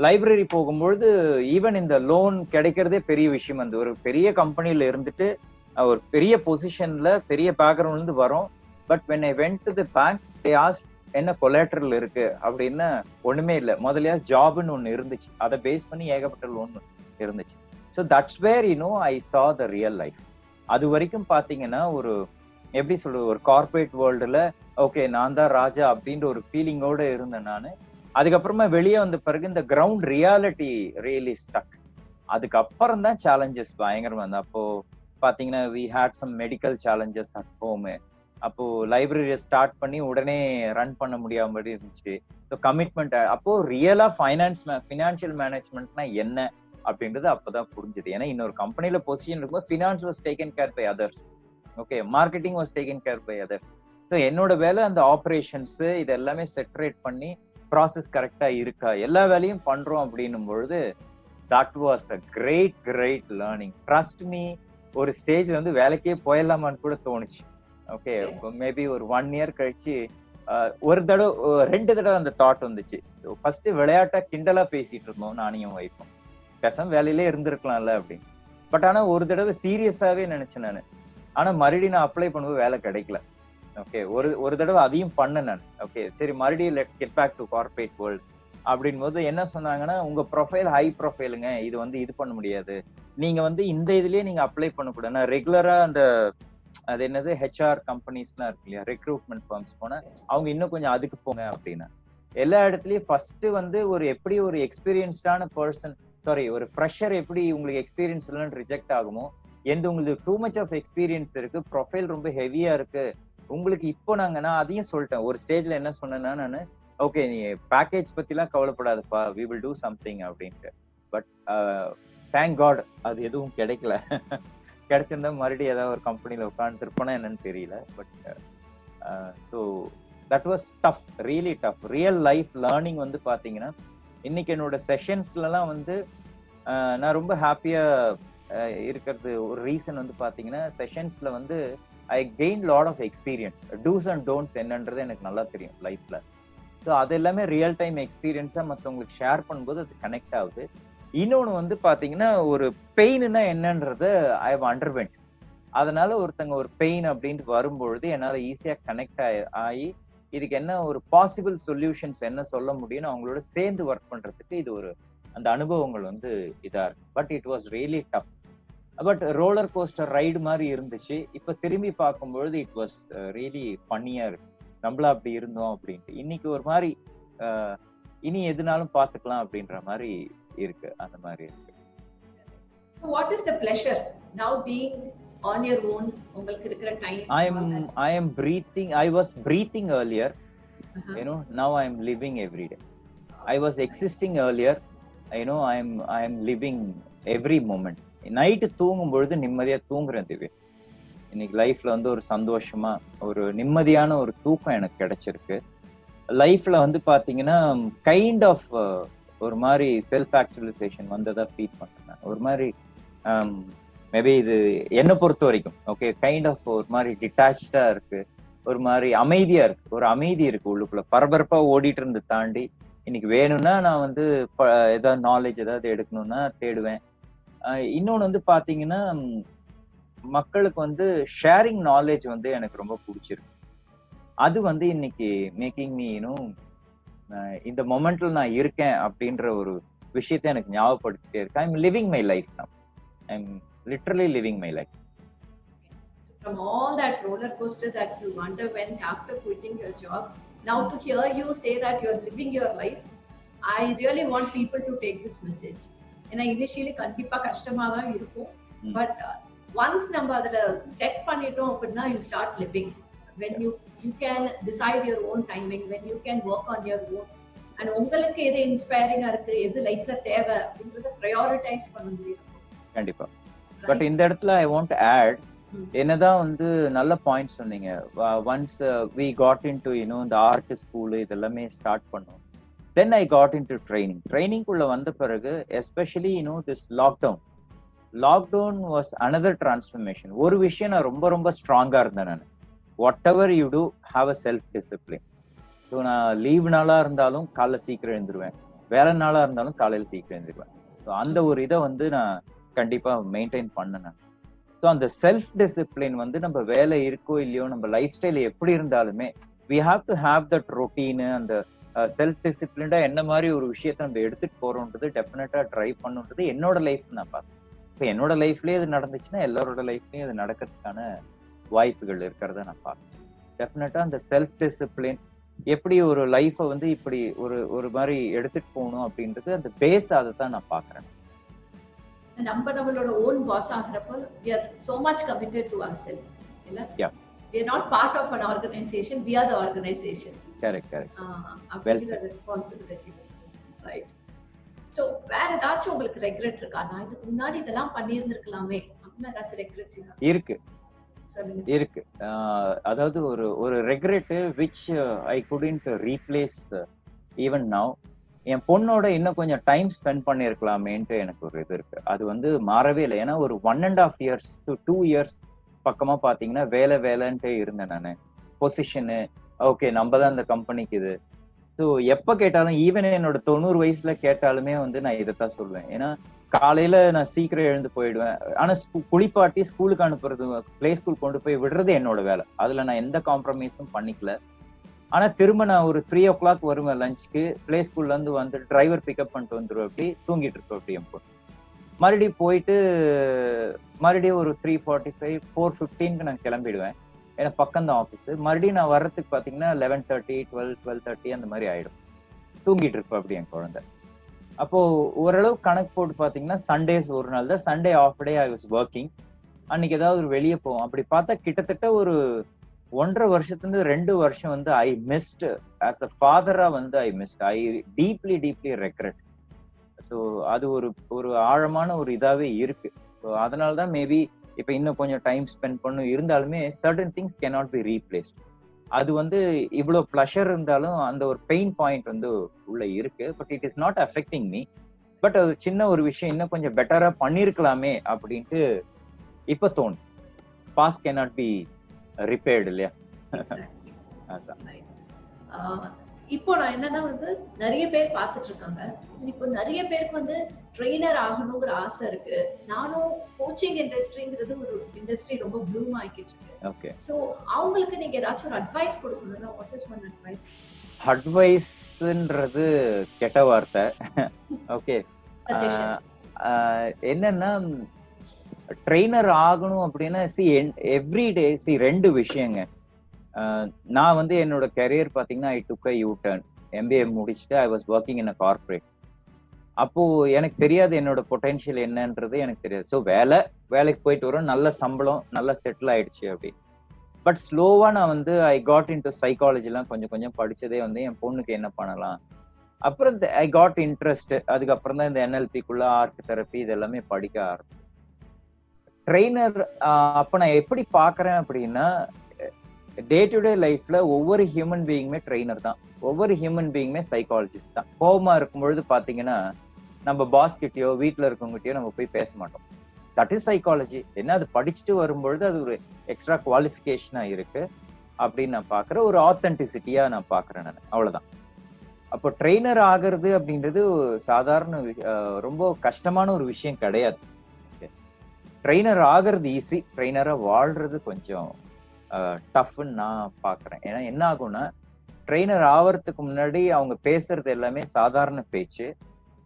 லைப்ரரி போகும்பொழுது ஈவன் இந்த லோன் கிடைக்கிறதே பெரிய விஷயம். அந்த ஒரு பெரிய கம்பெனில இருந்துட்டு ஒரு பெரிய பொசிஷன்ல பெரிய பேக்ரவுண்ட்ல இருந்து வரும். But when I went to the bank they ask என்ன கொலாட்ரல் இருக்கு அப்படின்னா ஒண்ணுமே இல்லை. முதல்ல ஜாப்னு ஒண்ணு இருந்துச்சு, அதை பேஸ் பண்ணி ஏகப்பட்ட லோன் இருந்துச்சு. ஸோ தட்ஸ் வேர் ஐ சா த ரியல் லைஃப். அது வரைக்கும் பாத்தீங்கன்னா ஒரு எப்படி சொல்றது, ஒரு கார்பரேட் வேர்ல்டுல ஓகே நான் தான் ராஜா அப்படின்ற ஒரு ஃபீலிங்கோட இருந்தேன் நான். அதுக்கப்புறமா வெளியே வந்த பிறகு இந்த கிரவுண்ட் ரியாலிட்டி ரியலி ஸ்டக். அதுக்கப்புறம் தான் சேலஞ்சஸ் பயங்கரமா இருந்தது. அப்போ பாத்தீங்கன்னா we had some medical challenges at home. அப்போ லைப்ரரியை ஸ்டார்ட் பண்ணி உடனே ரன் பண்ண முடியாம இருந்துச்சு. ஸோ கமிட்மெண்ட் அப்போ ரியலா ஃபினான்ஷியல் மேனேஜ்மெண்ட்னா என்ன அப்படின்றது அப்பதான் புரிஞ்சுது. ஏன்னா இன்னொரு கம்பெனில பொசிஷன் இருக்கும்போது finance was taken care bye others, okay, marketing was taken care bye other. So என்னோட வேலை அந்த ஆப்ரேஷன்ஸ் இது எல்லாமே செப்பரேட் பண்ணி ப்ராசஸ் கரெக்டா இருக்கா, எல்லா வேலையும் பண்றோம் அப்படின்னும் பொழுது that was a great learning. Trust me, ஒரு ஸ்டேஜ் வந்து வேலைக்கே போயிடலாமான்னு கூட தோணுச்சு. ஓகே, மேபி ஒரு 1 இயர் கழிச்சு ஒரு தடவை 2 தடவை அந்த தாட் வந்துச்சு. ஃபர்ஸ்ட் விளையாட்டா கிண்டலா பேசிட்டு இருந்தோம் நானும் என் வைஃபும், பேசாம வேலையிலே இருந்திருக்கலாம்ல அப்படின்னு. பட் ஆனா ஒரு தடவை சீரியஸாவே நினைச்சேன் நான். ஆனா மறுபடியும் நான் அப்ளை பண்ணும்போது வேலை கிடைக்கல. ஓகே, ஒரு தடவை அதையும் பண்ணேன் நான். ஓகே சரி, மறுபடியும் let's get back to corporate world அப்படின் போது என்ன சொன்னாங்கன்னா, உங்க ப்ரொஃபைல் ஹை ப்ரொஃபைலுங்க, இது வந்து இது பண்ண முடியாது, நீங்க வந்து இந்த இதுலயே நீங்க அப்ளை பண்ணக்கூடாது. நான் ரெகுலரா அந்த அது என்னது ஹெச்ஆர் கம்பெனிஸ்லாம் இருக்கு இல்லையா, ரெக்ரூட்மெண்ட் ஃபார்ம்ஸ் போன அவங்க இன்னும் கொஞ்சம் அதுக்கு போங்க அப்படின்னா. எல்லா இடத்துலயும் ஃபர்ஸ்ட் வந்து ஒரு எப்படி ஒரு எக்ஸ்பீரியன்ஸ்டான பர்சன், சாரி ஒரு ஃப்ரெஷர் எப்படி உங்களுக்கு எக்ஸ்பீரியன்ஸ் இல்லைன்னு ரிஜெக்ட் ஆகுமோ, உங்களுக்கு டூ மச் ஆஃப் எக்ஸ்பீரியன்ஸ் இருக்கு, ப்ரொஃபைல் ரொம்ப ஹெவியா இருக்கு உங்களுக்கு, இப்போ நான் அதையும் சொல்லிட்டேன். ஒரு ஸ்டேஜ்ல என்ன சொன்னேன்னா நான், ஓகே நீ பேக்கேஜ் பத்திலாம் கவலைப்படாதப்பா, வி வில் டூ சம்திங் அப்படின்ட்டு. பட் தேங்க் காட் அது எதுவும் கிடைக்கல. கிடைச்சிருந்தா மறுபடியும் ஏதாவது ஒரு கம்பெனில உட்காந்துருப்போனா என்னன்னு தெரியல. But so that was tough, really tough. Real life learning வந்து பாத்தீங்கன்னா இன்னைக்கு என்னோட செஷன்ஸ்லாம் வந்து நான் ரொம்ப ஹாப்பியா இருக்கிறது ஒரு ரீசன் வந்து பாத்தீங்கன்னா, செஷன்ஸ்ல வந்து I gain lot of experience. Do's and don'ts என்னன்றது எனக்கு நல்லா தெரியும் லைஃப்ல. ஸோ அது எல்லாமே ரியல் டைம் எக்ஸ்பீரியன்ஸா மற்றவங்களுக்கு ஷேர் பண்ணும்போது அது கனெக்ட் ஆகுது. இன்னொன்று வந்து பாத்தீங்கன்னா, ஒரு பெயின்னா என்னன்றத ஐ ஹவ் அண்டர்வென்ட். அதனால ஒருத்தங்க ஒரு பெயின் அப்படின்ட்டு வரும்பொழுது என்னால் ஈஸியா கனெக்ட் ஆகி இதுக்கு என்ன ஒரு பாசிபிள் சொல்யூஷன்ஸ் என்ன சொல்ல முடியும்னு அவங்களோட சேர்ந்து ஒர்க் பண்றதுக்கு இது ஒரு அந்த அனுபவங்கள் வந்து இதா இருக்கு. But it was really tough. But roller coaster ride மாதிரி இருந்துச்சு. இப்ப திரும்பி பார்க்கும்பொழுது இட் வாஸ் ரியலி ஃபன்னியா இருக்கு. நம்மளா அப்படி இருந்தோம் அப்படின்ட்டு. இன்னைக்கு ஒரு மாதிரி இனி எதுனாலும் பார்த்துக்கலாம் அப்படின்ற மாதிரி இருக்கு, அந்த மாதிரி இருக்கு. So what is the pleasure now being on your own? உங்களுக்கு இருக்கிற time. I am breathing. I was breathing earlier. Now I am living every day. I was existing earlier. I am living every moment. Night தூங்கும் பொழுது நிம்மதியா தூங்குறேன் திவ்யா. இன்னைக்கு லைஃப்ல வந்து ஒரு சந்தோஷமா ஒரு நிம்மதியான ஒரு தூக்கம் எனக்கு கிடைச்சிருக்கு. லைஃப்ல வந்து பாத்தீங்கன்னா கைண்ட் ஆஃப் ஒரு மாதிரி செல்ஃப் ஆக்சுவலைசேஷன் வந்ததா ஃபீல் பண்றேன். ஒரு மாதிரி மேபி இது என்னை பொறுத்த வரைக்கும் ஓகே, கைண்ட் ஆஃப் ஒரு மாதிரி டிட்டாச்சா இருக்கு, ஒரு மாதிரி அமைதியா இருக்கு, ஒரு அமைதி இருக்கு உள்ளுக்குள்ள. பரபரப்பா ஓடிட்டு இருந்து தாண்டி இன்னைக்கு வேணும்னா நான் வந்து ஏதாவது நாலேஜ் ஏதாவது எடுக்கணும்னா தேடுவேன். இன்னொன்னு வந்து பாத்தீங்கன்னா, மக்களுக்கு வந்து ஷேரிங் நாலேஜ் வந்து எனக்கு ரொம்ப பிடிச்சிருக்கு. அது வந்து இன்னைக்கு மேக்கிங் மீ இந்த மொமெண்ட்ல நான் இருக்கேன் அப்படின்ற ஒரு விஷயத்தை எனக்கு ஞாபகப்படுத்திட்டே இருக்கு. I am living my life now. I am literally living my life. From all that roller coaster that you underwent after quitting your job, now to hear you say that you are living your life, I really want people to take this message. ஏன்னா இனிஷியலி கண்டிப்பா கஷ்டமா தான் இருக்கும். பட் ஒன்ஸ் நம்ம அதில் செட் பண்ணிட்டோம் அப்படின்னா you start living. when you can decide your own timing, when you can work on your own, and உங்களுக்கு எது இன்ஸ்பைரிங்கா இருக்கு, எது லைஃப்ல தேவை அப்படின்றத ப்ரையாரிட்டைஸ் பண்ண முடியும் கண்டிப்பா. பட் இந்த இடத்துல ஐ வாண்ட் டு ஆட், என்னதான் வந்து நல்ல பாயிண்ட் சொன்னீங்க. ஒன்ஸ் வி காட் இன்டு இந்த ஆர்ட் ஸ்கூல் இதெல்லாமே ஸ்டார்ட் பண்ணோம். தென் ஐ காட் இன்டு ட்ரைனிங்குள்ள வந்த பிறகு especially this lockdown was another transformation. ஒரு விஷயம் நான் ரொம்ப ரொம்ப ஸ்ட்ராங்கா இருந்தேன். நான் whatever you do, have a self discipline. So நான் லீவ் நாளா இருந்தாலும் காலைல சீக்கிரம் எழுந்துருவேன், வேலை நாளா இருந்தாலும் காலையில் சீக்கிரம் எழுந்துருவேன். ஸோ அந்த ஒரு இதை வந்து நான் கண்டிப்பா மெயின்டைன் பண்ணேன். ஸோ அந்த செல்ஃப் டிசிப்ளின் வந்து நம்ம வேலை இருக்கோ இல்லையோ, நம்ம லைஃப் ஸ்டைல் எப்படி இருந்தாலுமே we have to have that routine. அந்த செல்ஃப் டிசிப்ளின்டா என்ன மாதிரி ஒரு விஷயத்த நம்ம எடுத்துட்டு போறோம்ன்றது டெஃபினட்டா ட்ரைவ் பண்ணுன்றது என்னோட லைஃப் நான் பார்த்தேன். இப்போ என்னோட லைஃப்லயே இது நடந்துச்சுன்னா எல்லாரோட லைஃப்லயும் இது நடக்கிறதுக்கான வாய்ப்புகள் இருக்கிறத நான் பார்க்கிறேன். டெஃபினட்டா அந்த செல்ஃப் டிசிப்ளின் எப்படி ஒரு லைஃபை வந்து இப்படி ஒரு ஒரு மாதிரி எடுத்துட்டு போகணும் அப்படின்றது அந்த பேஸ் அதை தான் நான் பார்க்கிறேன். நம்மளோட ஓன் பாஸ் ஆகிறப்போ we are so much committed to ourselves. இல்ல? Yeah. We are not part of an organization, we are the organization. Correct correct. அப்படிங்கிற ரெஸ்பான்சிபிலிட்டி. ரைட். ஸோ வேற ஏதாச்சும் உங்களுக்கு ரெக்ரெட் இருக்கா? நான் இதுக்கு முன்னாடி இதெல்லாம் பண்ணியிருந்திருக்கலாமே அப்படின்னு ஏதாச்சும் ரெக்ரெட்ஸ் இருக்கு சொல்லுங்க. இருக்கு. அதாவது ஒரு ஒரு regret which I couldn't replace even now. என் பொண்ணோட இன்னும் கொஞ்சம் டைம் ஸ்பெண்ட் பண்ணியிருக்கலாமேன்ட்டு எனக்கு ஒரு இது இருக்கு. அது வந்து மாறவே இல்லை. ஏன்னா ஒரு 1.5 years to 2 years பக்கமா பாத்தீங்கன்னா வேலைன்ட்டே இருந்தேன் நான். பொசிஷனு ஓகே, நம்ம தான் இந்த கம்பெனிக்கு இது. ஸோ எப்ப கேட்டாலும் ஈவன் என்னோட 90 வயசுல கேட்டாலுமே வந்து நான் இதைத்தான் சொல்லுவேன். ஏன்னா காலையில நான் சீக்கிரம் எழுந்து போயிடுவேன். ஆனா குளிப்பாட்டி ஸ்கூலுக்கு அனுப்புறது, பிளே ஸ்கூல் கொண்டு போய் விடுறது என்னோட வேலை. அதுல நான் எந்த காம்ப்ரமைஸும் பண்ணிக்கல. ஆனா திரும்ப நான் ஒரு 3 o'clock வருவேன் லஞ்சுக்கு. பிளே ஸ்கூல்ல இருந்து வந்து டிரைவர் பிக்கப் பண்ணிட்டு வந்துருவேன். அப்படி தூங்கிட்டு இருப்பேன். அப்படி என் பொண்ணு மறுபடியும் போயிட்டு மறுபடியும் ஒரு 3:45 4:15க்கு நான் கிளம்பிடுவேன். ஏன்னா பக்கம் தான் ஆஃபீஸ். மறுபடியும் நான் வர்றதுக்கு பாத்தீங்கன்னா 11:30 12:30 அந்த மாதிரி ஆயிடும். தூங்கிட்டு இருப்பேன் அப்படி என் குழந்தை. அப்போ ஓரளவு கணக்கு போட்டு பாத்தீங்கன்னா சண்டேஸ் ஒரு நாள் தான், Sunday off day I was working. அன்னைக்கு ஏதாவது ஒரு வெளியே போவோம். அப்படி பார்த்தா கிட்டத்தட்ட ஒரு 1.5 வருஷத்துல 2 வருஷம் வந்து ஐ மிஸ்ட் ஆஸ் அ ஃபாதரா வந்து I missed. I deeply regret. So அது ஒரு ஒரு ஆழமான ஒரு இதாவே இருக்கு. ஸோ அதனாலதான் மேபி இப்ப இன்னும் கொஞ்சம் டைம் ஸ்பெண்ட் பண்ணும் இருந்தாலுமே certain things cannot be replaced. அது வந்து இவ்வளவு ப்ளஷர் இருந்தாலும் அந்த ஒரு பெயின் பாயிண்ட் வந்து உள்ள இருக்கு. But it is not affecting me. But அது சின்ன ஒரு விஷயம் இன்னும் கொஞ்சம் பெட்டரா பண்ணிருக்கலாமே அப்படின்ட்டு இப்ப தோணும். பாஸ்ட் கேனாட் பி ரிப்பேர்டு இல்லையா? இப்போ நான் என்னன்னா வந்து நிறைய பேர் பார்த்துட்டு இருக்காங்க. இப்போ நிறைய பேருக்கு வந்து ட்ரெயினர் ஆகணுங்கிற ஆசை இருக்கு. நானும் கோச்சிங் இண்டஸ்ட்ரிங்கிறது ஒரு இண்டஸ்ட்ரி ரொம்ப ப்ளூம் ஆகிட்டு இருக்கு. ஓகே. சோ அவங்களுக்கு நீங்க ஏதாச்சும் ஒரு அட்வைஸ் கொடுக்கணும்னா வாட் இஸ் ஒன் அட்வைஸ்? அட்வைஸ்ன்றது கெட்ட வார்த்தை. ஓகே. என்னன்னா ட்ரெயினர் ஆகணும் அப்படின்னா எவ்ரிடே 2 விஷயங்க. நான் வந்து என்னோட கெரியர் பாத்தீங்கன்னா ஐ டுக் அ யூ டர்ன். MBA முடிச்சுட்டு ஐ was working in a corporate. அப்போ எனக்கு தெரியாது என்னோட பொட்டென்ஷியல் என்னன்றது எனக்கு தெரியாது. ஸோ வேலைக்கு போயிட்டு வரோம், நல்ல சம்பளம், நல்லா செட்டில் ஆயிடுச்சு அப்படி. பட் ஸ்லோவா நான் வந்து ஐ காட் இன்டு சைக்காலஜிலாம் கொஞ்சம் படிச்சதே வந்து என் பொண்ணுக்கு என்ன பண்ணலாம். அப்புறம் ஐ காட் இன்ட்ரெஸ்ட். அதுக்கப்புறம் தான் இந்த NLPக்குள்ள ஆர்ட் தெரப்பி இதெல்லாமே படிக்க ஆரம்பிச்சேன். ட்ரெயினர் அப்ப நான் எப்படி பாக்குறேன் அப்படின்னா, டே டு டே லைஃப்ல ஒவ்வொரு ஹியூமன் பீயிங்குமே ட்ரெயினர் தான், ஒவ்வொரு ஹியூமன் பீயிங்குமே சைக்காலஜிஸ்ட் தான். கோபமா இருக்கும் பொழுது பாத்தீங்கன்னா நம்ம பாஸ் கிட்டயோ வீட்டுல இருக்கவங்ககிட்டயோ நம்ம போய் பேச மாட்டோம். That is psychology. என்ன அது படிச்சுட்டு வரும்பொழுது அது ஒரு எக்ஸ்ட்ரா குவாலிஃபிகேஷனா இருக்கு அப்படின்னு நான் பாக்குறேன். ஒரு ஆத்தென்டிசிட்டியா நான் பாக்குறேன் நான். அவ்வளவுதான். அப்போ ட்ரெயினர் ஆகிறது அப்படின்றது சாதாரண ரொம்ப கஷ்டமான ஒரு விஷயம் கிடையாது. ட்ரெயினர் ஆகிறது ஈஸி, ட்ரெயினரா வாழ்றது கொஞ்சம் டஃப்னு நான் பாக்குறேன். ஏன்னா என்ன ஆகும்னா, ட்ரெயினர் ஆவறதுக்கு முன்னாடி அவங்க பேசுறது எல்லாமே சாதாரண பேச்சு.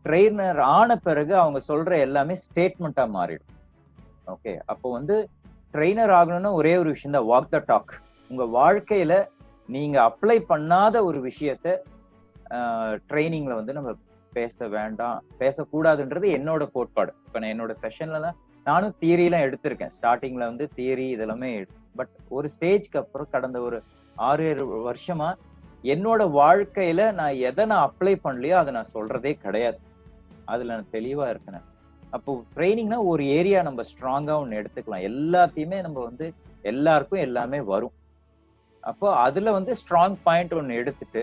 ட்ரெயினர் ஆன பிறகு அவங்க சொல்ற எல்லாமே ஸ்டேட்மெண்டா மாறிடும். ஓகே. அப்போ வந்து ட்ரெயினர் ஆகணும்னா ஒரே ஒரு விஷயம் தான், வாக் த டாக். உங்க வாழ்க்கையில நீங்க அப்ளை பண்ணாத ஒரு விஷயத்த ட்ரைனிங்ல வந்து நம்ம பேச வேண்டாம், பேசக்கூடாதுன்றது என்னோட கோட்பாடு. இப்ப நான் என்னோட செஷன்ல நானும் தியரிலாம் எடுத்திருக்கேன். ஸ்டார்டிங்ல வந்து தியரி இதெல்லாமே. பட் ஒரு ஸ்டேஜ்க்கு அப்புறம் கடந்த ஒரு 6-7 வருஷமா என்னோட வாழ்க்கையில நான் எதை நான் அப்ளை பண்ணலையோ அதை நான் சொல்றதே கிடையாது. அதுல நான் தெளிவா இருக்கேன். அப்போ ட்ரைனிங்னா ஒரு ஏரியா நம்ம ஸ்ட்ராங்கா ஒண்ணு எடுத்துக்கலாம். எல்லாத்தையுமே நம்ம வந்து எல்லாருக்கும் எல்லாமே வரும். அப்போ அதுல வந்து ஸ்ட்ராங் பாயிண்ட் ஒண்ணு எடுத்துட்டு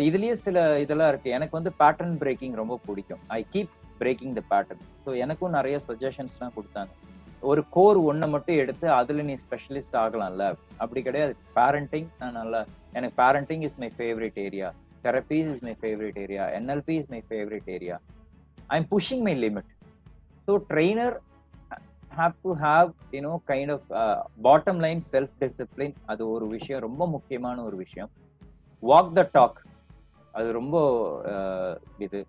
இதுலயே சில இதெல்லாம் இருக்கு. எனக்கு வந்து பேட்டர்ன் பிரேக்கிங் ரொம்ப பிடிக்கும். I keep breaking the pattern. So எனக்கும் நிறைய சஜஷன்ஸ்லாம் கொடுத்தாங்க. ஒரு கோர் ஒன்றை மட்டும் எடுத்து அதுல நீ ஸ்பெஷலிஸ்ட் ஆகலாம்ல. அப்படி கிடையாது. பேரண்டிங் நான் நல்லா, எனக்கு parenting is my favourite area, therapies is my favourite area, NLP is my favourite area. I am pushing my limit. So trainer have to have kind of bottom line self discipline. அது ஒரு விஷயம், ரொம்ப முக்கியமான ஒரு விஷயம். வாக் த டாக், அது ரொம்ப இது.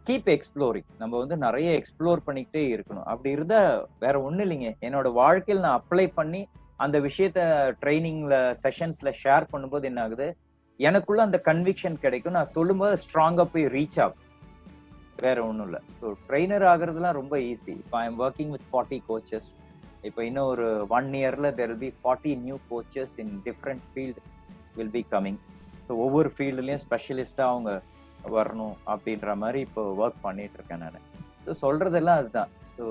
Keep exploring. நம்ம வந்து நிறைய எக்ஸ்ப்ளோர் பண்ணிக்கிட்டே இருக்கணும். அப்படி இருந்தா வேற ஒண்ணும் இல்லைங்க. என்னோட வாழ்க்கையில் நான் அப்ளை பண்ணி அந்த விஷயத்த ட்ரைனிங்ல செஷன்ஸ்ல ஷேர் பண்ணும்போது என்ன ஆகுது, எனக்குள்ள அந்த கன்விக்ஷன் கிடைக்கும். நான் சொல்லும்போது ஸ்ட்ராங்கா போய் ரீச் ஆகும். வேற ஒண்ணும் இல்ல. ஸோ ட்ரெயினர் ஆகுறதுலாம் ரொம்ப ஈஸி. இப்போ I am working with 40 coaches. இப்போ இன்னும் ஒரு 1 இயர்ல there will be 40 new coaches in different field will be coming. So ஒவ்வொரு ஃபீல்டுலயும் ஸ்பெஷலிஸ்டா அவங்க வரணும் அப்படின்ற மாதிரி இப்போ ஒர்க் பண்ணிட்டு இருக்கேன் நான். ஸோ சொல்றதெல்லாம் அதுதான். ஸோ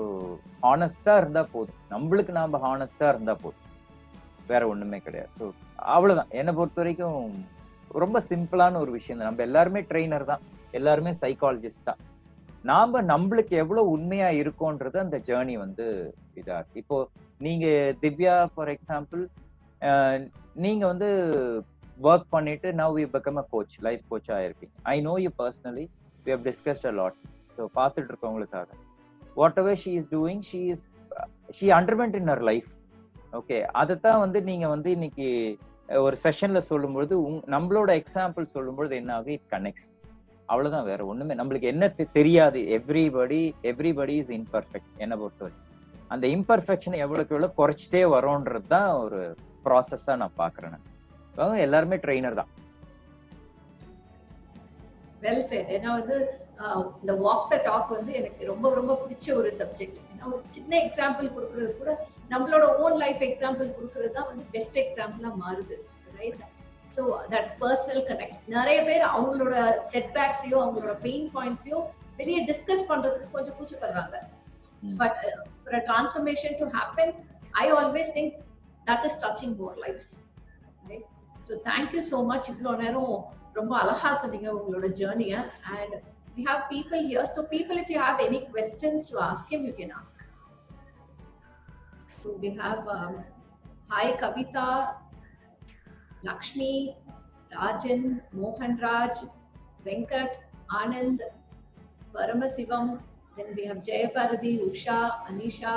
ஹானஸ்டா இருந்தா போதும். நம்மளுக்கு நாம ஹானஸ்டா இருந்தா போதும். வேற ஒண்ணுமே கிடையாது. ஸோ அவ்வளவுதான். என்னை பொறுத்த வரைக்கும் ரொம்ப சிம்பிளான ஒரு விஷயம் தான். நம்ம எல்லாருமே ட்ரெயினர் தான், எல்லாருமே சைக்காலஜிஸ்ட் தான். நாம நம்மளுக்கு எவ்வளவு உண்மையா இருக்கோன்றது அந்த ஜேர்னி வந்து இதா இருக்கு. இப்போ நீங்க திவ்யா ஃபார் எக்ஸாம்பிள், நீங்க வந்து ஒர்க் பண்ணிட்டு now you become a coach, life coach ஆயிருக்கீங்க. I know you personally, we have discussed a lot. So பார்த்துட்டு இருக்கவங்களுக்காக whatever she is doing, she underwent in her life. Okay, அதைத்தான் வந்து நீங்க வந்து இன்னைக்கு ஒரு செஷன்ல சொல்லும்பொழுது நம்மளோட எக்ஸாம்பிள் சொல்லும்பொழுது என்ன ஆகும், இட் கனெக்ட்ஸ். அவ்வளவுதான், வேற ஒண்ணுமே. நம்மளுக்கு என்ன தெரியாது. Everybody is imperfect. என்ன பொறுத்தவரை அந்த இம்பர்ஃபெக்ஷனை எவ்வளவுக்கு எவ்வளவு குறைச்சிட்டே வரோன்றது தான் ஒரு ப்ராசஸா நான் பாக்குறேன். எல்லாருமே ட்ரெயினர் தான். Well set. ஏன்னா வந்து இந்த வாக் த டாக் வந்து எனக்கு ரொம்ப ரொம்ப பிடிச்ச ஒரு சப்ஜெக்ட். ஏன்னா ஒரு சின்ன எக்ஸாம்பிள் கொடுக்கறது கூட நம்மளோட ஓன் லைஃப் எக்ஸாம்பிள் கொடுக்கறது தான் வந்து பெஸ்ட் எக்ஸாம்பிளா மாறுது, right? So that personal connect. நிறைய பேர் அவங்களோட செட்பேக்ஸையோ அவங்களோட பெயின் பாயிண்ட்ஸையோ வெளியே டிஸ்கஸ் பண்றதுக்கு கொஞ்சம் கூச்சப்படுறாங்க. But for a transformation to happen, I always think that is touching more lives, right? So thank you so much. இவ்வளோ நேரம் ரொம்ப அழகா சொன்னீங்க உங்களோட ஜேர்னியை. And we have people here, so people, if you have any questions to ask him, you can ask. So we have hi Kavita, Lakshmi, Rajan, Mohan Raj, Venkat, Anand, Paramasivam. Then we have Jayabharati, Usha, Anisha.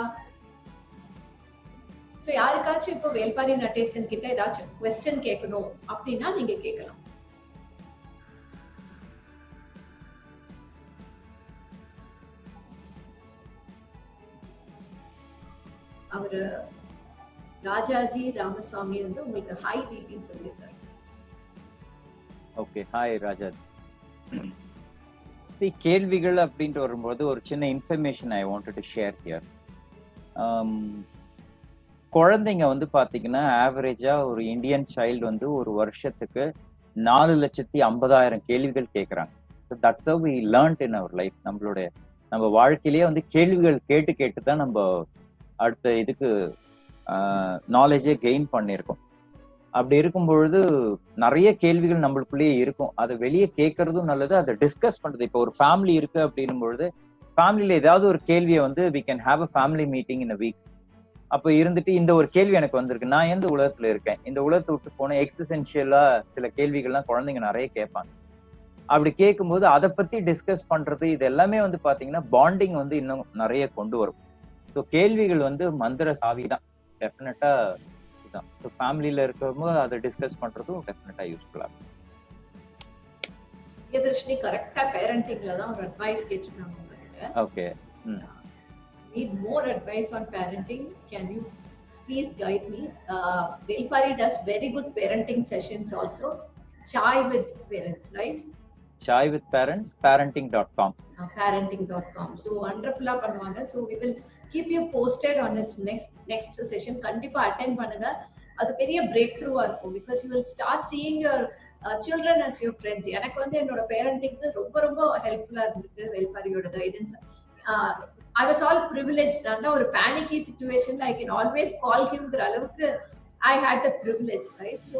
So யாருக்காச்சும் இப்போ வேல்பாரி நடேசன் கிட்ட ஏதாச்சும் கொஸ்டின் கேட்கணும் அப்படின்னா நீங்க கேட்கலாம். அவரு ராஜாஜி ராமசாமி வந்து உங்களுக்கு ஹாய் டிபின்னு சொல்லியிருக்காரு. Okay, hi Rajaji. கேள்விகள் அப்படின்ட்டு வரும்போது ஒரு சின்ன information I wanted to share here. குழந்தைங்க வந்து பாத்தீங்கன்னா ஆவரேஜா ஒரு இந்தியன் சைல்டு வந்து ஒரு வருஷத்துக்கு 4,50,000 கேள்விகள் கேட்கறாங்க. That's how we learned in our life. நம்ம வாழ்க்கையிலேயே வந்து கேள்விகள் கேட்டு கேட்டு தான் நம்ம அடுத்த இதுக்கு நாலேஜே கெயின் பண்ணியிருக்கோம். அப்படி இருக்கும் பொழுது நிறைய கேள்விகள் நம்மளுக்குள்ளேயே இருக்கும். அதை வெளியே கேட்கறதும் நல்லது, அதை டிஸ்கஸ் பண்றது. இப்போ ஒரு ஃபேமிலி இருக்கு அப்படின்னும் பொழுது ஃபேமிலியில ஏதாவது ஒரு கேள்வியை வந்து we can have a family meeting in a week. அப்ப இருந்துட்டு இந்த ஒரு கேள்வி எனக்கு வந்திருக்கு, நான் எந்த உலகத்துல இருக்கேன், இந்த உலகத்தை விட்டு போன எக்ஸிஸ்டென்ஷியலா சில கேள்விகள்லாம் குழந்தைங்க நிறைய கேட்பாங்க. அப்படி கேட்கும்போது அதை பத்தி டிஸ்கஸ் பண்றது, இது எல்லாமே வந்து பாத்தீங்கன்னா பாண்டிங் வந்து இன்னும் நிறைய கொண்டு வரும். ஸோ கேள்விகள் வந்து மந்திர சாவி தான். டெஃபினட்டா இதுதான். ஸோ ஃபேமிலியில இருக்கும்போது அதை டிஸ்கஸ் பண்றதும் டெஃபினட்டா யூஸ்ஃபுல்லா இருக்கும். பிரியதர்ஷினி கரெக்டா பேரண்டிங்ல தான் ஒரு அட்வைஸ் கேட்டிருக்காங்க உங்ககிட்ட. Okay. Need more advice on parenting. Can you please guide me? Velpari does very good parenting sessions also. Chai with parents, right? Chai with parents, parenting.com. Parenting.com. So wonderful-ஆ பண்ணுவாங்க. So we will keep you posted on his next session. கண்டிப்பா attend பண்ணுங்க. அது பெரிய breakthrough-ஆ இருக்கும். Because you will start seeing your children as your friends. எனக்கு வந்து என்னோட parenting-க்கு ரொம்ப ரொம்ப helpful-ஆ இருந்திருக்கு வேல்பாரியோட guidance. I was all privileged. நான் ஒரு panicky situation-ல I can always call him-ங்கற அளவுக்கு I had the privilege, right? So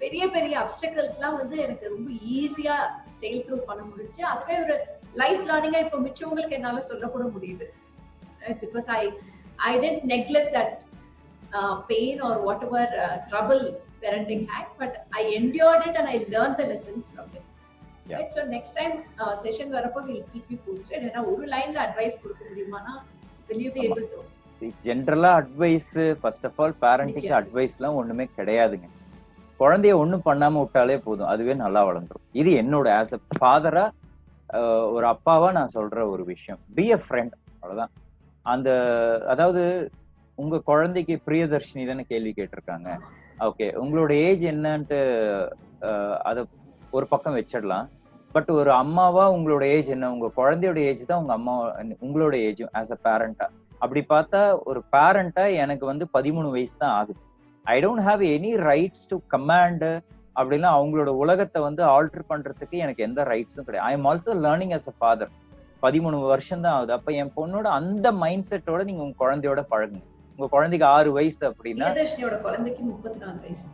பெரிய பெரிய obstacles-லாம் வந்து எனக்கு ரொம்ப ஈஸியா sail through பண்ண முடிஞ்சு. அதுவே ஒரு லைஃப் லேர்னிங்கா இப்போ மிச்சவங்களுக்கு என்னால சொல்ல கூட முடியுது. Because I didn't neglect that pain or whatever trouble parenting had, but I endured it and I learned the lessons from it. Yeah. Right? So next time session வரப்போ we'll keep you posted. ஏன்னா ஒரு லைன்ல அட்வைஸ் கொடுக்க முடியுமானா will you be able to? ஜெனரலா advice, first of all parenting அட்வைஸ்லாம் ஒண்ணுமே கிடையாதுங்க. குழந்தைய ஒண்ணும் பண்ணாம விட்டாலே போதும், அதுவே நல்லா வளர்ந்துரும். இது என்னோட ஆஸ் அ ஃபாதரா ஒரு அப்பாவா நான் சொல்ற ஒரு விஷயம், பி அ ஃப்ரெண்ட், அவ்வளவுதான். அந்த அதாவது உங்க குழந்தைக்கு பிரியதர்ஷினி தானே கேள்வி கேட்டிருக்காங்க. ஓகே, உங்களோட ஏஜ் என்னன்ட்டு அத ஒரு பக்கம் வச்சிடலாம். பட் ஒரு அம்மாவா உங்களோட ஏஜ் என்ன? உங்க குழந்தையோட ஏஜ் தான் உங்க அம்மா உங்களோட ஏஜ் ஆஸ் அ பேரண்டா. அப்படி பார்த்தா ஒரு பேரண்டா எனக்கு வந்து 13 வயசு தான் ஆகுது. I don't have any rights to command அப்படின்னா அவங்களோட உலகத்தை வந்து ஆல்டர் பண்றதுக்கு எனக்கு எந்த ரைட்ஸும் கிடையாது. I am also learning as a father. 13 வருஷம் தான் ஆகுது. அப்ப என் பொண்ணோட அந்த மைண்ட் செட்டோட நீங்க உங்க குழந்தையோட பழகுங்க. உங்க குழந்தைக்கு 6 வயசு அப்படின்னா பிரியதர்ஷினியோட குழந்தைக்கு 34 வயசு.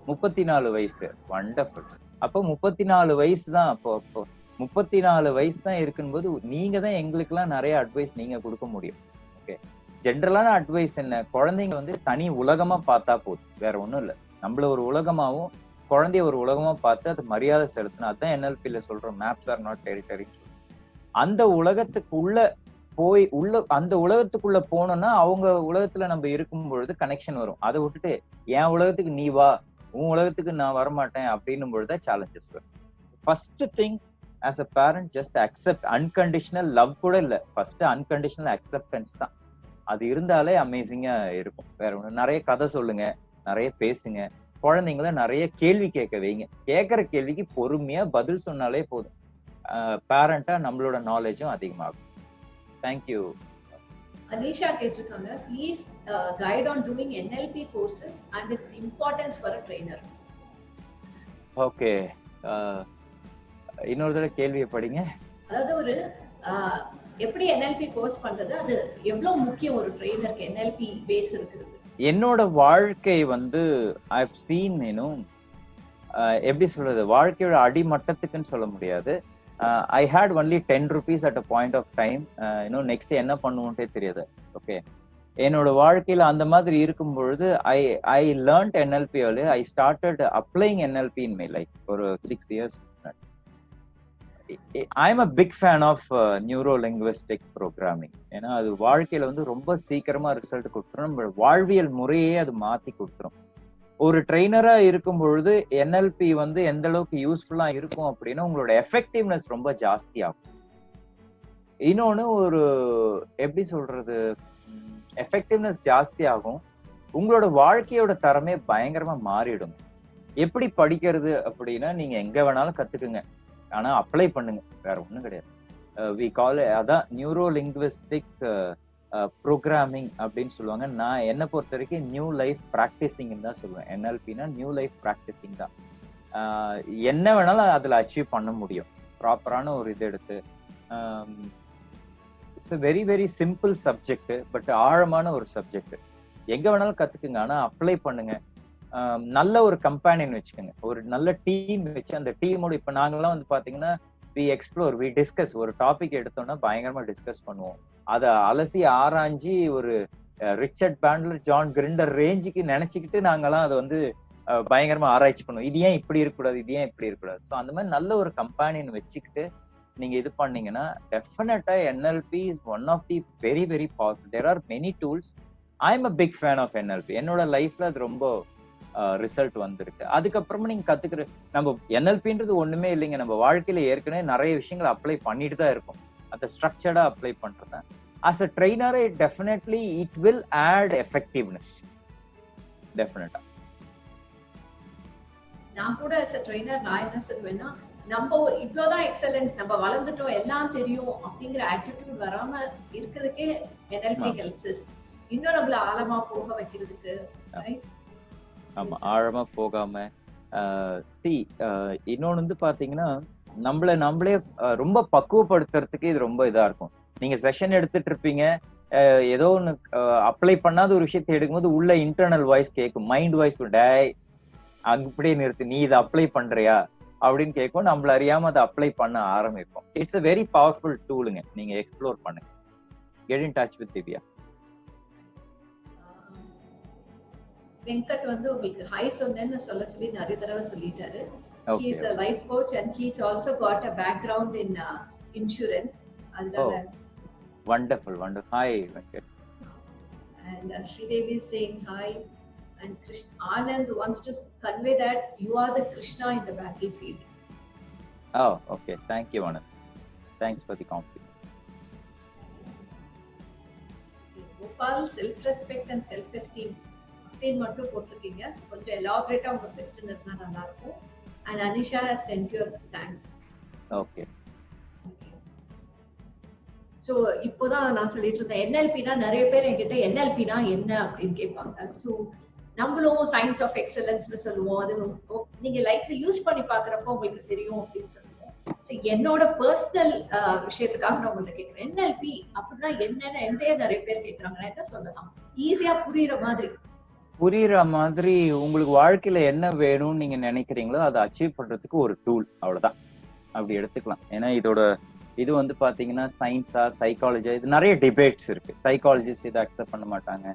34 வயசு. வண்டர்ஃபுல். அப்போ 34 வயசு தான். அப்போ 34 வயசு தான் இருக்கும்போது நீங்க தான் எங்களுக்கெல்லாம் நிறைய அட்வைஸ் நீங்க கொடுக்க முடியும். ஓகே, ஜென்ரலான அட்வைஸ் என்ன, குழந்தைங்க வந்து தனி உலகமா பார்த்தா போதும், வேற ஒண்ணும் இல்ல. நம்மள ஒரு உலகமாவும் குழந்தைய ஒரு உலகமா பார்த்து அது மரியாதை செலுத்தணும். அதான் என்எல்பில சொல்றோம், மேப்ஸ் ஆர் நாட் டெரிட்டரி. அந்த உலகத்துக்குள்ள போய் அந்த உலகத்துக்குள்ள போனோம்னா அவங்க உலகத்துல நம்ம இருக்கும் பொழுது கனெக்ஷன் வரும். அதை விட்டுட்டு என் உலகத்துக்கு நீ வா, உன் உலகத்துக்கு நான் வரமாட்டேன் அப்படின்னும் பொழுது சேலஞ்சஸ் வரும். First thing as a parent just accept. Unconditional love கூட இல்ல, ஃபர்ஸ்ட் அன்கண்டிஷனல் அக்செப்டன்ஸ் தான். அது இருந்தாலே அமேசிங்கா இருக்கும். வேற ஒண்ணு, நிறைய கதை சொல்லுங்க, நிறைய பேசுங்க, குழந்தைங்கள நிறைய கேள்வி கேட்க வைங்க. கேட்கற கேள்விக்கு பொறுமையா பதில் சொன்னாலே போதும். பேரண்டா நம்மளோட நாலேஜும் அதிகமாகும். தேங்க்யூ. அனிஷா கேட்டிருக்காங்க, please guide on doing NLP courses and it's importance for a trainer. Okay, இன்னொரு தடவை கேள்வியை படிங்க. அதாவது ஒரு எப்படி NLP கோர்ஸ் பண்றது, அது எவ்வளவு முக்கியம் ஒரு ட்ரெய்னருக்கு NLP பேஸ் இருக்குது. என்னோட வாழ்க்கை வந்து I've seen, எப்படி சொல்றது, வாழ்க்கையோட அடிமட்டத்துக்குன்னு சொல்ல முடியாது. I had only 10 rupees at a point of time. Next என்ன பண்ணுவோன்ட்டே தெரியாது. ஓகே, என்னோட வாழ்க்கையில அந்த மாதிரி இருக்கும் பொழுது ஐ learnt NLP early. I started applying NLP in my life ஒரு 6 years. I'm a big fan of neuro-linguistic programming. ஏன்னா அது வாழ்க்கையில வந்து ரொம்ப சீக்கிரமா ரிசல்ட் கொடுத்துரும். நம்ம வாழ்வியல் முறையே அது மாத்தி கொடுத்துரும். ஒரு ட்ரெயினரா இருக்கும் பொழுது NLP வந்து எந்த அளவுக்கு யூஸ்ஃபுல்லா இருக்கும் அப்படின்னா உங்களோட எஃபெக்டிவ்னஸ் ரொம்ப ஜாஸ்தி ஆகும். இன்னொன்னு, ஒரு எப்படி சொல்றது, எஃபெக்டிவ்னஸ் ஜாஸ்தி ஆகும், உங்களோட வாழ்க்கையோட தரமே பயங்கரமா மாறிடும். எப்படி படிக்கிறது அப்படின்னா நீங்க எங்க வேணாலும் கத்துக்குங்க, ஆனா அப்ளை பண்ணுங்க, வேற ஒண்ணும் கிடையாது. வி கால் அதான் நியூரோ லிங்குவிஸ்டிக் ப்ரோக்ராமிங் அப்படின்னு சொல்லுவாங்க. நான் என்ன பொறுத்த வரைக்கும் நியூ லைஃப் பிராக்டிசிங் தான் சொல்லுவேன். NLPனா நியூ லைஃப் பிராக்டிசிங் தான். என்ன வேணாலும் அதுல அச்சீவ் பண்ண முடியும், ப்ராப்பரான ஒரு இது எடுத்து. It's very very simple subject, but ஆழமான ஒரு சப்ஜெக்ட். எங்க வேணாலும் கத்துக்குங்க, ஆனா அப்ளை பண்ணுங்க. நல்ல ஒரு கம்பெனியன் வச்சுக்கோங்க, ஒரு நல்ல டீம் வச்சு அந்த டீமோட, இப்ப நாங்கெல்லாம் வந்து பாத்தீங்கன்னா வி எக்ஸ்ப்ளோர், வி டிஸ்கஸ். ஒரு டாபிக் எடுத்தோம்னா பயங்கரமா டிஸ்கஸ் பண்ணுவோம். அதை அலசி ஆராய்ஞ்சி ஒரு ரிச்சர்ட் பேண்ட்லர், ஜான் கிரிண்டர் ரேஞ்சுக்கு நினைச்சுக்கிட்டு நாங்கெல்லாம் அதை வந்து பயங்கரமா ஆராய்ச்சி பண்ணுவோம். இது ஏன் இப்படி இருக்கக்கூடாது, இது ஏன் இப்படி இருக்கக்கூடாது. ஸோ அந்த மாதிரி நல்ல ஒரு கம்பெனியன் வச்சுக்கிட்டு நீங்க இது பண்ணீங்கன்னா definitely NLP is one of the very very powerful. There are many tools. I am a big fan of NLP. என்னோட லைஃப்ல அது ரொம்ப ரிசல்ட் வந்திருக்கு. அதுக்கப்புறமா நீங்க கத்துக்கிற, நம்ம NLPன்றது ஒண்ணுமே இல்லைங்க, நம்ம வாழ்க்கையில ஏற்கனவே நிறைய விஷயங்களை அப்ளை பண்ணிட்டு தான் இருக்கும். அதை ஸ்ட்ரக்சர்டா அப்ளை பண்றது. as a trainer definitely it will add effectiveness, definitely. நான் கூட as a trainer நான் என்ன சொல்வேன்னா, நம்ம இவ்வளவுதான் எக்ஸலன்ஸ், நம்ம வளர்ந்துட்டோம், எல்லாம் தெரியும் அப்படிங்கிற ஆட்டிடியூட் வராம இருக்கிறதுக்கே NLP helps us. இன்னும் நம்மள ஆழமா போக வைக்கிறதுக்கு, ரைட்? ஆமா, ஆழமா போகாம இன்னொன்னு வந்து பாத்தீங்கன்னா நம்மளே ரொம்ப பக்குவப்படுத்துறதுக்கு இது ரொம்ப இதா இருக்கும். நீங்க செஷன் எடுத்துட்டு இருப்பீங்க, ஏதோ ஒண்ணு அப்ளை பண்ணாத ஒரு விஷயத்தை எடுக்கும்போது உள்ள இன்டர்னல் வாய்ஸ் கேட்கும், மைண்ட் வாய்ஸ், டேய் அப்படியே நிறுத்து, நீ இதை அப்ளை பண்றியா அப்படின்னு கேட்கும். நம்மள அறியாம அதை அப்ளை பண்ண ஆரம்பிப்போம். இட்ஸ் a வெரி பவர்ஃபுல் டூலுங்க, நீங்க எக்ஸ்ப்ளோர் பண்ணுங்க. Get in touch with Divya. Venkat வந்து உங்களுக்கு ஹை சொன்னேன்னு சொல்லி நிறைய தடவை சொல்லிட்டாரு. He is a life coach and he's also got a background in insurance. அதனால wonderful. Hi Venkat. And Sridevi is saying hi, and Anand wants to convey that you are the Krishna in the battlefield. Oh, okay, thank you Anand. Thanks for the compliment. Gopal self respect and self esteem அப்படின்னு மட்டும் போட்டிருக்கீங்க. கொஞ்சம் எலாபரேட்டா உங்க கொஸ்டின் இருந்தா நல்லா இருக்கும். And Anisha has send your thanks. Okay. So இப்போதான் நான் சொல்லிட்டு இருந்தேன், என்எல்பினா நிறைய பேர் என்கிட்ட என்எல்பினா என்ன அப்படின்னு கேட்பாங்க. ஸோ நம்மளும் சயின்ஸ் ஆஃப் எக்ஸலன்ஸ்னு சொல்லுவோம். அது நீங்க லைஃப்ல யூஸ் பண்ணி பாக்குறப்போ உங்களுக்கு தெரியும் அப்படின்னு சொல்லுவோம். ஸோ என்னோட பர்சனல் விஷயத்துக்காக நான் உங்கள்ட்ட கேட்கிறேன், என்எல்பி அப்படின்னா என்னன்னு என்கிட்டயே நிறைய பேர் கேட்கறாங்க. நான் என்ன சொல்லலாம் ஈஸியா புரியுற மாதிரி உங்களுக்கு வாழ்க்கையில என்ன வேணும்னு நீங்க நினைக்கிறீங்களோ அதை அச்சீவ் பண்றதுக்கு ஒரு டூல், அவ்வளவுதான். அப்படி எடுத்துக்கலாம். ஏன்னா இது வந்து பாத்தீங்கன்னா சயின்ஸா சைக்காலஜியா, இது நிறைய டிபேட்ஸ் இருக்கு. சைக்காலஜிஸ்ட் இதை அக்செப்ட் பண்ண மாட்டாங்க,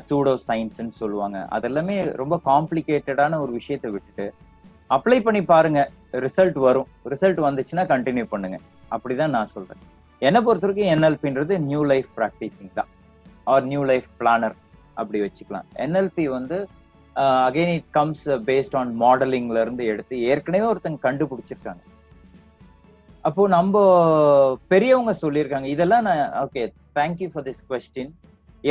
சூடோ சயின்ஸ்ன்னு சொல்லுவாங்க. அதெல்லாமே ரொம்ப காம்ப்ளிகேட்டடான ஒரு விஷயத்தை விட்டுட்டு அப்ளை பண்ணி பாருங்க, ரிசல்ட் வரும். ரிசல்ட் வந்துச்சுன்னா கண்டினியூ பண்ணுங்க. அப்படிதான் நான் சொல்றேன். என்னை பொறுத்த வரைக்கும் என்எல்பின்றது நியூ லைஃப் ப்ராக்டிசிங் தான், ஆர் நியூ லைஃப் பிளானர் அப்படி வச்சுக்கலாம். என்எல்பி வந்து again it comes based on மாடலிங்ல இருந்து எடுத்து ஏற்கனவே ஒருத்தங்க கண்டுபிடிச்சிருக்காங்க. அப்போ நம்ம பெரியவங்க சொல்லியிருக்காங்க இதெல்லாம். நான் okay, thank you for this question.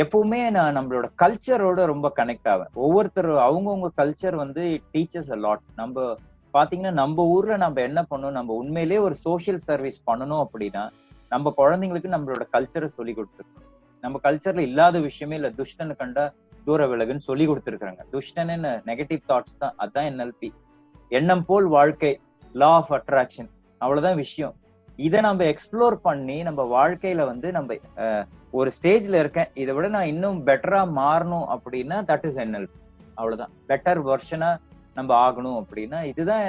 எப்பவுமே நான் நம்மளோட கல்ச்சரோட ரொம்ப கனெக்ட் ஆவேன். ஒவ்வொருத்தரும் அவங்கவுங்க கல்ச்சர் வந்து டீச்சர்ஸ் அ லாட். நம்ம பாத்தீங்கன்னா நம்ம ஊர்ல நம்ம என்ன பண்ணணும், நம்ம உண்மையிலேயே ஒரு சோஷியல் சர்வீஸ் பண்ணணும் அப்படின்னா நம்ம குழந்தைங்களுக்கு நம்மளோட கல்ச்சரை சொல்லி கொடுத்துருக்கோம். நம்ம கல்ச்சர்ல இல்லாத விஷயமே இல்ல. துஷ்டனை கண்டா தூர விலகுன்னு சொல்லி கொடுத்துருக்காங்க. துஷ்டன்னு நெகட்டிவ் தாட்ஸ் தான். அதுதான் என்எல்பி. எண்ணம் போல் வாழ்க்கை, லா ஆஃப் அட்ராக்ஷன், அவ்வளவுதான் விஷயம். இதை நம்ம எக்ஸ்ப்ளோர் பண்ணி நம்ம வாழ்க்கையில வந்து நம்ம ஒரு ஸ்டேஜ்ல இருக்கேன், இதை விட நான் இன்னும் பெட்டரா மாறணும் அப்படின்னா தட் இஸ் என்எல்பி. அவ்வளவுதான். பெட்டர் வெர்ஷனா நம்ம ஆகணும் அப்படின்னா இதுதான்.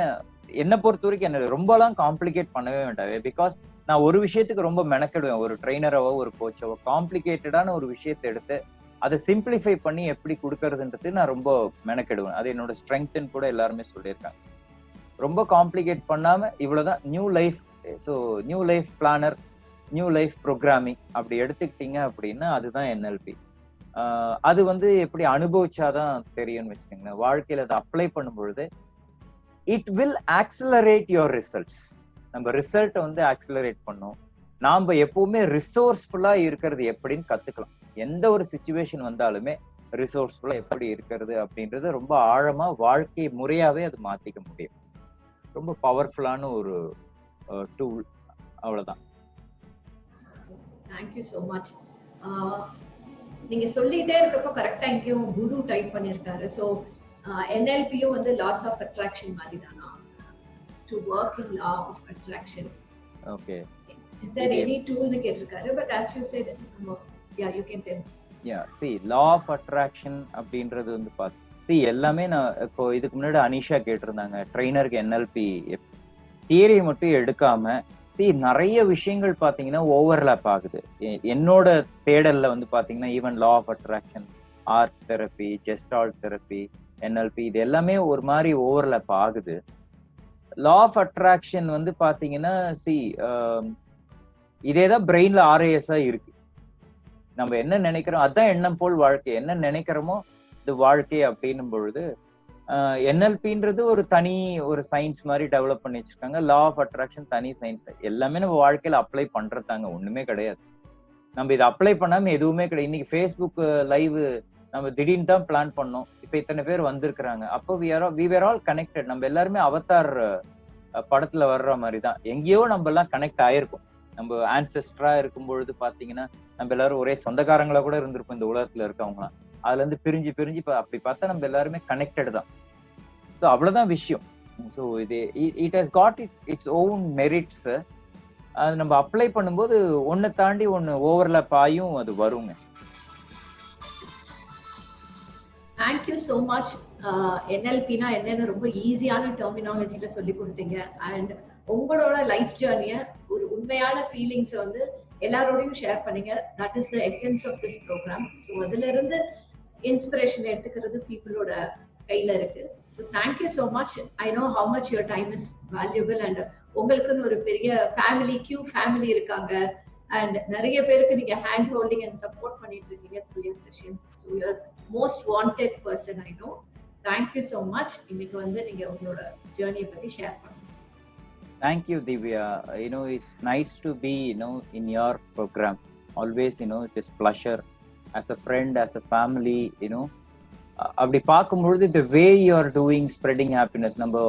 என்னை பொறுத்த வரைக்கும் என்ன ரொம்பலாம் காம்ப்ளிகேட் பண்ணவே வேண்டாம். பிகாஸ் நான் ஒரு விஷயத்துக்கு ரொம்ப மெனக்கெடுவேன். ஒரு ட்ரெயினரவோ ஒரு கோச்சவோ காம்ப்ளிகேட்டடான ஒரு விஷயத்தை எடுத்து அதை சிம்பிளிஃபை பண்ணி எப்படி கொடுக்கறதுன்றது நான் ரொம்ப மெனக்கெடுவேன். அது என்னோட ஸ்ட்ரெங்க்னு கூட எல்லாருமே சொல்லியிருக்காங்க. ரொம்ப காம்ப்ளிகேட் பண்ணாம இவ்வளவுதான் new life. So new life planar, new life programming அப்படி எடுத்துக்கிட்டீங்க அப்படின்னா அதுதான் என்எல்பி. அது வந்து எப்படி அனுபவிச்சாதான் தெரியும்னு வச்சுக்கோங்களேன். வாழ்க்கையில அதை அப்ளை பண்ணும் பொழுது it will accelerate your results. நம்ம ரிசல்ட்டை வந்து ஆக்சிலரேட் பண்ணும். நாம எப்பவுமே ரிசோர்ஸ்ஃபுல்லா இருக்கிறது எப்படின்னு கத்துக்கலாம். எந்த ஒரு சிச்சுவேஷன் வந்தாலுமே ரிசோர்ஸ்ஃபுல்லா எப்படி இருக்கிறது அப்படின்றது ரொம்ப ஆழமா வாழ்க்கை முறையாவே அது மாத்திக்க முடியும். ரொம்ப பவர்ஃபுல்லான ஒரு டூல், அவ்வளவுதான். Thank you so much. நீங்க சொல்லிட்டே இருக்கப்போ கரெக்டா இங்கேயும் குரு டைப் பண்ணிருக்காரு. ஸோ என்எல்பியும் வந்து லாஸ் ஆஃப் அட்ராக்ஷன் மாதிரி தானா? To work in law of attraction. Okay. Is there any டூல்னு கேட்டிருக்காரு. But as you said, yeah, you can tell. Yeah, see, law of attraction அப்படின்றது வந்து எல்லாமே நான் இப்போ இதுக்கு முன்னாடி அனிஷா கேட்டிருந்தாங்க ட்ரெயினருக்கு என்எல்பி தியரி மட்டும் எடுக்காம நிறைய விஷயங்கள் பாத்தீங்கன்னா ஓவர்லாப் ஆகுது. என்னோட தேடல்ல வந்து பாத்தீங்கன்னா even law of attraction, art therapy, gestalt therapy, NLP இது எல்லாமே ஒரு மாதிரி ஓவர்லாப் ஆகுது. லா ஆஃப் அட்ராக்ஷன் வந்து பாத்தீங்கன்னா இதேதான் பிரெயின்ல ஆர்ஏஎஸ்ஸா இருக்கு. நம்ம என்ன நினைக்கிறோம் அதான் எண்ணம் போல் வாழ்க்கை. என்ன நினைக்கிறோமோ இது வாழ்க்கை அப்படின்னும் பொழுது என்எல்பின்றது ஒரு தனி ஒரு சயின்ஸ் மாதிரி டெவலப் பண்ணி வச்சிருக்காங்க. லா ஆஃப் அட்ராக்ஷன் தனி சயின்ஸ். எல்லாமே நம்ம வாழ்க்கையில அப்ளை பண்றதாங்க, ஒண்ணுமே கிடையாது. நம்ம இதை அப்ளை பண்ணாம எதுவுமே கிடையாது. இன்னைக்கு ஃபேஸ்புக் லைவ் நம்ம திடீர்னு தான் பிளான் பண்ணோம். இப்ப இத்தனை பேர் வந்திருக்கிறாங்க. அப்போ we were all connected. நம்ம எல்லாருமே அவதார் படத்துல வர்ற மாதிரி தான். எங்கேயோ நம்ம எல்லாம் கனெக்ட் ஆயிருக்கும். நம்ம ஆன்செஸ்டரா இருக்கும் பொழுது பாத்தீங்கன்னா நம்ம எல்லாரும் ஒரே சொந்தக்காரங்களா கூட இருந்திருப்போம் இந்த உலகத்துல இருக்கவங்களாம். அதுல இருந்து பிரிஞ்சு அப்படி பார்த்தா நம்ம எல்லாருமே கனெக்டட் தான். ஸோ அவ்வளவுதான் விஷயம். ஸோ இது it has got its own merits. அது நம்ம அப்ளை பண்ணும்போது ஒன்னை தாண்டி ஒன்னு ஓவர்லாப் ஆயும் அது வருங்க. Thank you so much. என்எல்பினா என்னன்னு ரொம்ப ஈஸியான டெர்மினாலஜில சொல்லி கொடுத்தீங்க. அண்ட் உங்களோட லைஃப் ஜேர்னிய ஒரு உண்மையான ஃபீலிங்ஸ் வந்து எல்லாரோடையும் ஷேர் பண்ணீங்க. That is the essence of this program. So அதுல இருந்து இன்ஸ்பிரேஷன் எடுத்துக்கிறது பீப்புளோட கையில இருக்கு. So thank you so much. I know how much your time is valuable. And உங்களுக்குன்னு ஒரு பெரிய ஃபேமிலி இருக்காங்க. அண்ட் நிறைய பேருக்கு நீங்க ஹேண்ட் ஹோல்டிங் அண்ட் சப்போர்ட் பண்ணிட்டு இருக்கீங்க through your sessions. So your most wanted person I know. Thank you so much. இன்னைக்கு வந்து நீங்க உங்களோட ஜேர்னியை பத்தி ஷேர் பண்ணுங்க. Thank you, Divya. It's nice to be, in your program. Always, it is pleasure as a friend, as a family, அப்படி பார்க்கும்பொழுது the way you are doing spreading happiness, நம்ம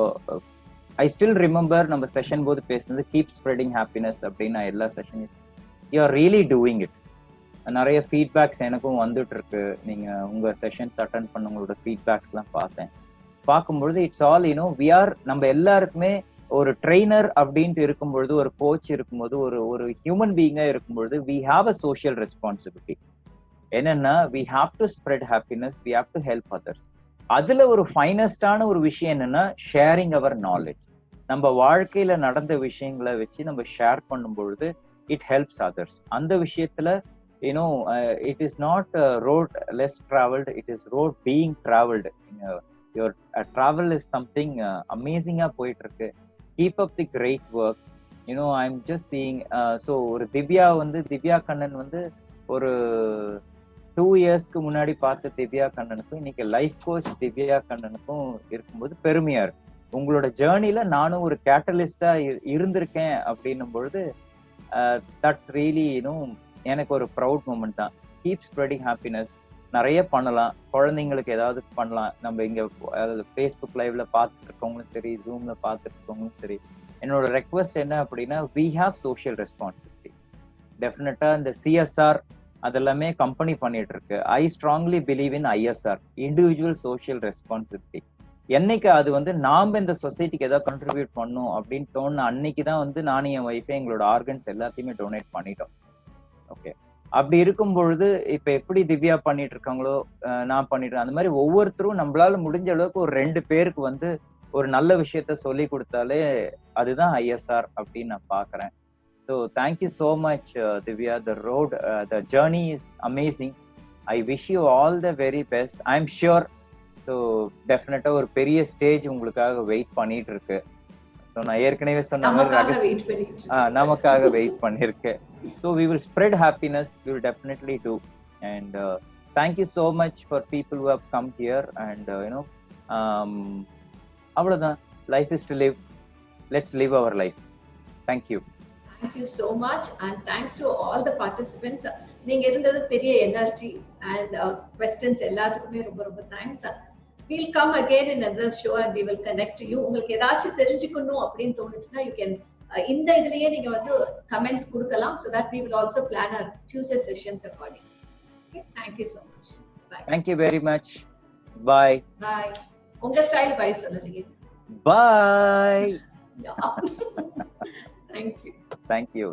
I still remember நம்ம செஷன் போது பேசுனது keep spreading happiness அப்படின்னு நான் எல்லா session you are really doing it. நிறைய ஃபீட்பேக்ஸ் எனக்கும் வந்துட்டு இருக்கு. நீங்க உங்க செஷன்ஸ் அட்டென்ட் பண்ண உங்களோட ஃபீட்பேக்ஸ்லாம் பார்த்தேன். பார்க்கும்பொழுது இட்ஸ் ஆல் we are நம்ம எல்லாருக்குமே ஒரு ட்ரெயினர் அப்படின்ட்டு இருக்கும்பொழுது, ஒரு கோச் இருக்கும்போது, ஒரு ஹியூமன் பீயிங்கா இருக்கும்பொழுது we have a social responsibility. என்னன்னா we have to spread happiness, we have to help others. அதுல ஒரு ஃபைனஸ்டான ஒரு விஷயம் என்னன்னா ஷேரிங் அவர் நாலேஜ். நம்ம வாழ்க்கையில நடந்த விஷயங்களை வச்சு நம்ம ஷேர் பண்ணும்பொழுது இட் ஹெல்ப்ஸ் அதர்ஸ். அந்த விஷயத்துல it is not road less traveled, it is road being traveled. Your travel is something amazing-ஆ போயிட்டு இருக்கு. Keep up the great work. I'm just seeing so ஒரு திவ்யா கண்ணன் ஒரு 2 இயர்ஸ்க்கு முன்னாடி பார்த்த திவ்யா கண்ணனுக்கும் இன்னைக்கு லைஃப் கோச் திவ்யா கண்ணனுக்கும் இருக்கும்போது பெருமையா இருக்கு. உங்களோட ஜேர்னில நானும் ஒரு கேட்டலிஸ்டா இருந்திருக்கேன் அப்படின்னும் பொழுது தட்ஸ் ரியலி எனக்கு ஒரு ப்ரவுட் மூமெண்ட் தான். Keep spreading happiness. நிறைய பண்ணலாம், குழந்தைங்களுக்கு ஏதாவது பண்ணலாம். நம்ம இங்க அதாவது ஃபேஸ்புக் லைவ்ல பார்த்துட்டு இருக்கவங்களும் சரி, ஜூம்ல பார்த்துட்டு இருக்கவங்களும் சரி, என்னோட ரெக்வஸ்ட் என்ன அப்படின்னா we have social responsibility. டெஃபினட்டா இந்த சிஎஸ்ஆர் அதெல்லாமே கம்பெனி பண்ணிட்டு இருக்கு. I strongly believe in ISR, individual social responsibility. என்னைக்கு அது நாம இந்த சொசைட்டிக்கு ஏதாவது கண்ட்ரிபியூட் பண்ணும் அப்படின்னு தோணுன அன்னைக்கு தான் நானும் என் ஒய்ஃபே எங்களோட ஆர்கன்ஸ் எல்லாத்தையுமே டொனேட் பண்ணிட்டோம். ஓகே, அப்படி இருக்கும் பொழுது இப்ப எப்படி திவ்யா பண்ணிட்டு இருக்காங்களோ நான் பண்ணிட்டு அந்த மாதிரி ஒவ்வொருத்தரும் நம்மளால முடிஞ்ச அளவுக்கு ஒரு 2 பேருக்கு ஒரு நல்ல விஷயத்த சொல்லி கொடுத்தாலே அதுதான் ஐஎஸ்ஆர் அப்படின்னு நான் பாக்குறேன். So thank you so much, Divya. The journey is amazing. I wish you all the very best. I'm sure so definitely ஒரு பெரிய ஸ்டேஜ் உங்களுக்காக வெயிட் பண்ணிட்டு இருக்கு. ஸோ நான் ஏற்கனவே சொன்ன மாதிரி நமக்காக வெயிட் பண்ணிருக்கு. So we will spread happiness. We will definitely do. And thank you so much for people who have come here. And அவ்வளவுதான். Life is to live. Let's live our life. Thank you. Thank you so much, and thanks to all the participants. நீங்க இருந்தது பெரிய எனர்ஜி and questions எல்லாத்துக்குமே ரொம்ப ரொம்ப thanks. We'll come again in another show and we will connect to you. உங்களுக்கு ஏதாச்சும் தெரிஞ்சுக்கணும் அப்படின்னு தோணுச்சுன்னா you can இந்த இதுலயே நீங்க comments கொடுக்கலாம், so that we will also plan our future sessions accordingly. Okay, thank you so much. Bye. Thank you very much. Bye. Bye. உங்க ஸ்டைல் பை சொல்லுங்க. Bye. Yeah. Thank you. Thank you.